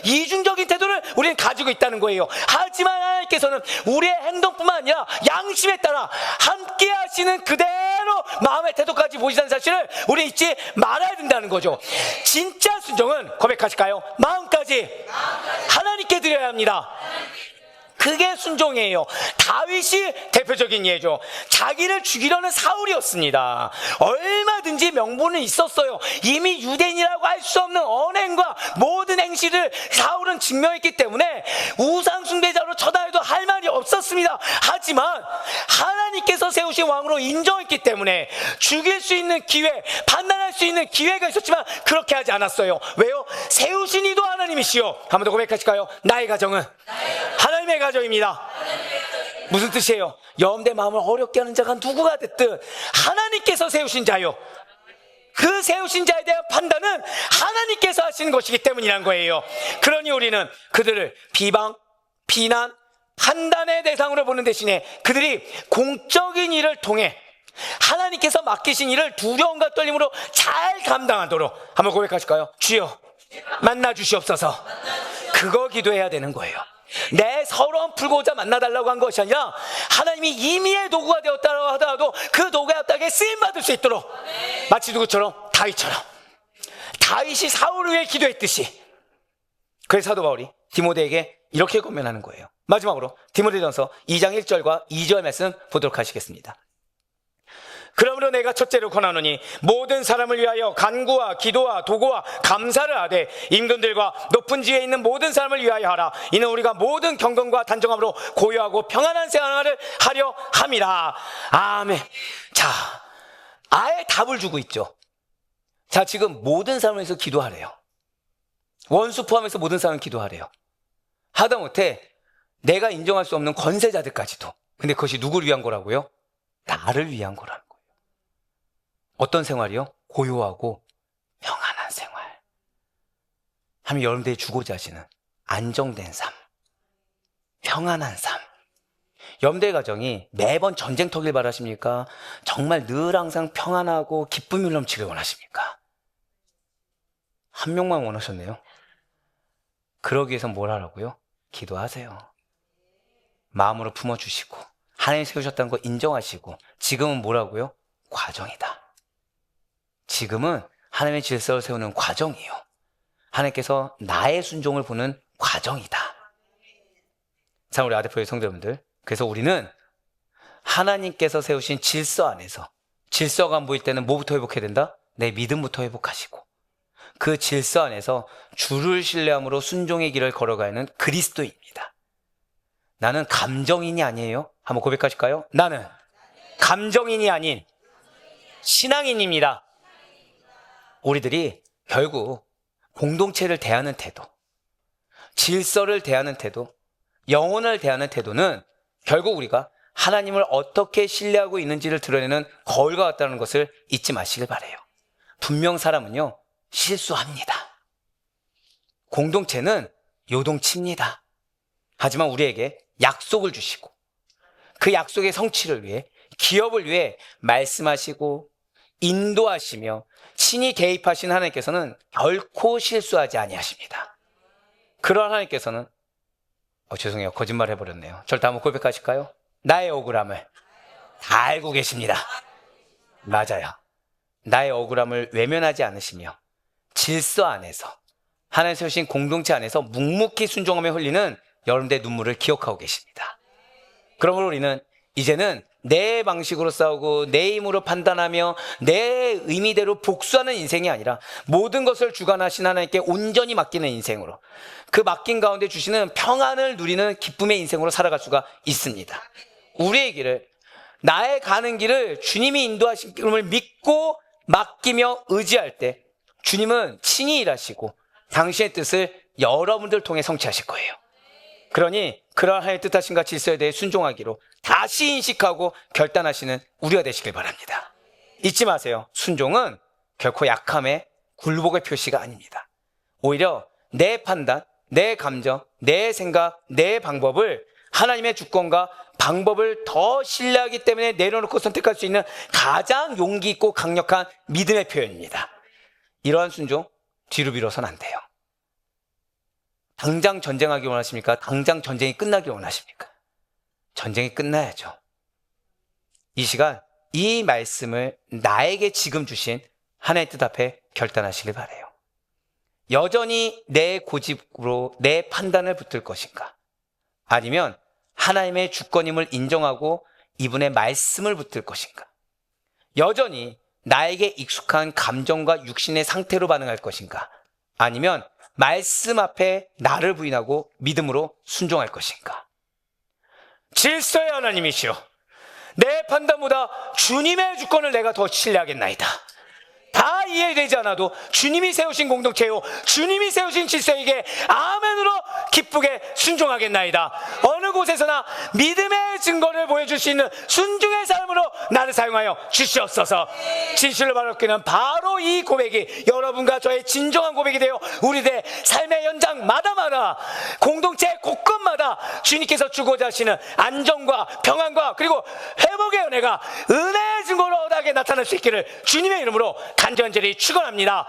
이중적인 태도를 우리는 가지고 있다는 거예요. 하지만 하나님께서는 우리의 행동뿐만 아니라 양심에 따라 함께 하시는 그대로 마음의 태도까지 보시다는 사실을 우리 잊지 말아야 된다는 거죠. 진짜 순종은 고백하실까요? 마음까지 하나님께 드려야 합니다. 그게 순종이에요. 다윗이 대표적인 예죠. 자기를 죽이려는 사울이었습니다. 얼마든지 명분은 있었어요. 이미 유대인이라고 할 수 없는 언행과 모든 행실을 사울은 증명했기 때문에 우상 숭배자로 처단해도 할 말이 없었습니다. 하지만 하나님께서 세우신 왕으로 인정했기 때문에 죽일 수 있는 기회, 판단할 수 있는 기회가 있었지만 그렇게 하지 않았어요. 왜요? 세우신 이도 하나님이시요. 한 번 더 고백하실까요? 나의 가정은 하나님의 가정입니다. 무슨 뜻이에요? 여러분의 마음을 어렵게 하는 자가 누구가 됐든 하나님께서 세우신 자요. 그 세우신 자에 대한 판단은 하나님께서 하시는 것이기 때문이란 거예요. 그러니 우리는 그들을 비방, 비난, 판단의 대상으로 보는 대신에 그들이 공적인 일을 통해 하나님께서 맡기신 일을 두려움과 떨림으로 잘 감당하도록 한번 고백하실까요? 주여 만나 주시옵소서. 그거 기도해야 되는 거예요. 내 서러움 풀고자 만나달라고 한 것이 아니라 하나님이 임의의 도구가 되었다고 하더라도 그 도구가 되게 쓰임받을 수 있도록, 마치 누구처럼? 다윗처럼. 다윗이 사울을 위해 기도했듯이. 그래서 사도 바울이 디모데에게 이렇게 권면하는 거예요. 마지막으로 디모데전서 2장 1절과 2절 말씀 보도록 하시겠습니다. 그러므로 내가 첫째로 권하노니 모든 사람을 위하여 간구와 기도와 도구와 감사를 하되 임금들과 높은 지위에 있는 모든 사람을 위하여 하라. 이는 우리가 모든 경건과 단정함으로 고요하고 평안한 생활을 하려 함이라. 아멘. 자, 아예 답을 주고 있죠. 자, 지금 모든 사람을 위해서 기도하래요. 원수 포함해서 모든 사람을 기도하래요. 하다못해 내가 인정할 수 없는 권세자들까지도. 근데 그것이 누구를 위한 거라고요? 나를 위한 거라는 거예요. 어떤 생활이요? 고요하고 평안한 생활. 하면 여러분들이 주고자 하시는 안정된 삶. 평안한 삶. 여러분들의 가정이 매번 전쟁터길 바라십니까? 정말 늘 항상 평안하고 기쁨이 넘치길 원하십니까? 한 명만 원하셨네요. 그러기 위해서 뭘 하라고요? 기도하세요. 마음으로 품어주시고 하나님 세우셨다는 거 인정하시고, 지금은 뭐라고요? 과정이다. 지금은 하나님의 질서를 세우는 과정이에요. 하나님께서 나의 순종을 보는 과정이다. 자, 우리 아데포의 성도님들, 그래서 우리는 하나님께서 세우신 질서 안에서, 질서가 안 보일 때는 뭐부터 회복해야 된다? 내 믿음부터 회복하시고, 그 질서 안에서 주를 신뢰함으로 순종의 길을 걸어가는 그리스도입니다. 나는 감정인이 아니에요. 한번 고백하실까요? 나는 감정인이 아닌 신앙인입니다. 우리들이 결국 공동체를 대하는 태도, 질서를 대하는 태도, 영혼을 대하는 태도는 결국 우리가 하나님을 어떻게 신뢰하고 있는지를 드러내는 거울과 같다는 것을 잊지 마시길 바라요. 분명 사람은요, 실수합니다. 공동체는 요동칩니다. 하지만 우리에게 약속을 주시고, 그 약속의 성취를 위해, 기업을 위해 말씀하시고 인도하시며 친히 개입하신 하나님께서는 결코 실수하지 아니하십니다. 그러한 하나님께서는 죄송해요, 거짓말 해버렸네요. 저를 다 한번 고백하실까요? 나의 억울함을 다 알고 계십니다. 맞아요. 나의 억울함을 외면하지 않으시며 질서 안에서, 하나님 세우신 공동체 안에서 묵묵히 순종하며 흘리는 여러분들의 눈물을 기억하고 계십니다. 그러므로 우리는 이제는 내 방식으로 싸우고 내 힘으로 판단하며 내 의미대로 복수하는 인생이 아니라 모든 것을 주관하신 하나님께 온전히 맡기는 인생으로, 그 맡긴 가운데 주시는 평안을 누리는 기쁨의 인생으로 살아갈 수가 있습니다. 우리의 길을, 나의 가는 길을 주님이 인도하심을 믿고 맡기며 의지할 때 주님은 친히 일하시고 당신의 뜻을 여러분들 통해 성취하실 거예요. 그러니 그러한 하나님의 뜻하심과 질서에 대해 순종하기로 다시 인식하고 결단하시는 우리가 되시길 바랍니다. 잊지 마세요. 순종은 결코 약함의 굴복의 표시가 아닙니다. 오히려 내 판단, 내 감정, 내 생각, 내 방법을 하나님의 주권과 방법을 더 신뢰하기 때문에 내려놓고 선택할 수 있는 가장 용기 있고 강력한 믿음의 표현입니다. 이러한 순종 뒤로 미뤄서는 안 돼요. 당장 전쟁하기 원하십니까? 당장 전쟁이 끝나기 원하십니까? 전쟁이 끝나야죠. 이 시간 이 말씀을 나에게 지금 주신 하나님의 뜻 앞에 결단하시길 바라요. 여전히 내 고집으로 내 판단을 붙들 것인가? 아니면 하나님의 주권임을 인정하고 이분의 말씀을 붙들 것인가? 여전히 나에게 익숙한 감정과 육신의 상태로 반응할 것인가? 아니면 말씀 앞에 나를 부인하고 믿음으로 순종할 것인가? 질서의 하나님이시여, 내 판단보다 주님의 주권을 내가 더 신뢰하겠나이다. 다 이해되지 않아도 주님이 세우신 공동체요, 주님이 세우신 질서에게 아멘으로 기쁘게 순종하겠나이다. 어느 곳에서나 믿음의 증거를 보여줄 수 있는 순종의 삶으로 나를 사용하여 주시옵소서. 진실을 바라기는 바로 이 고백이 여러분과 저의 진정한 고백이 되어 우리들의 삶의 연장마다마다, 공동체 곳곳마다 주님께서 주고자 하시는 안정과 평안과 그리고 회복의 은혜가 은혜의 증거로 얻게 나타날 수 있기를 주님의 이름으로 간절히 축원합니다.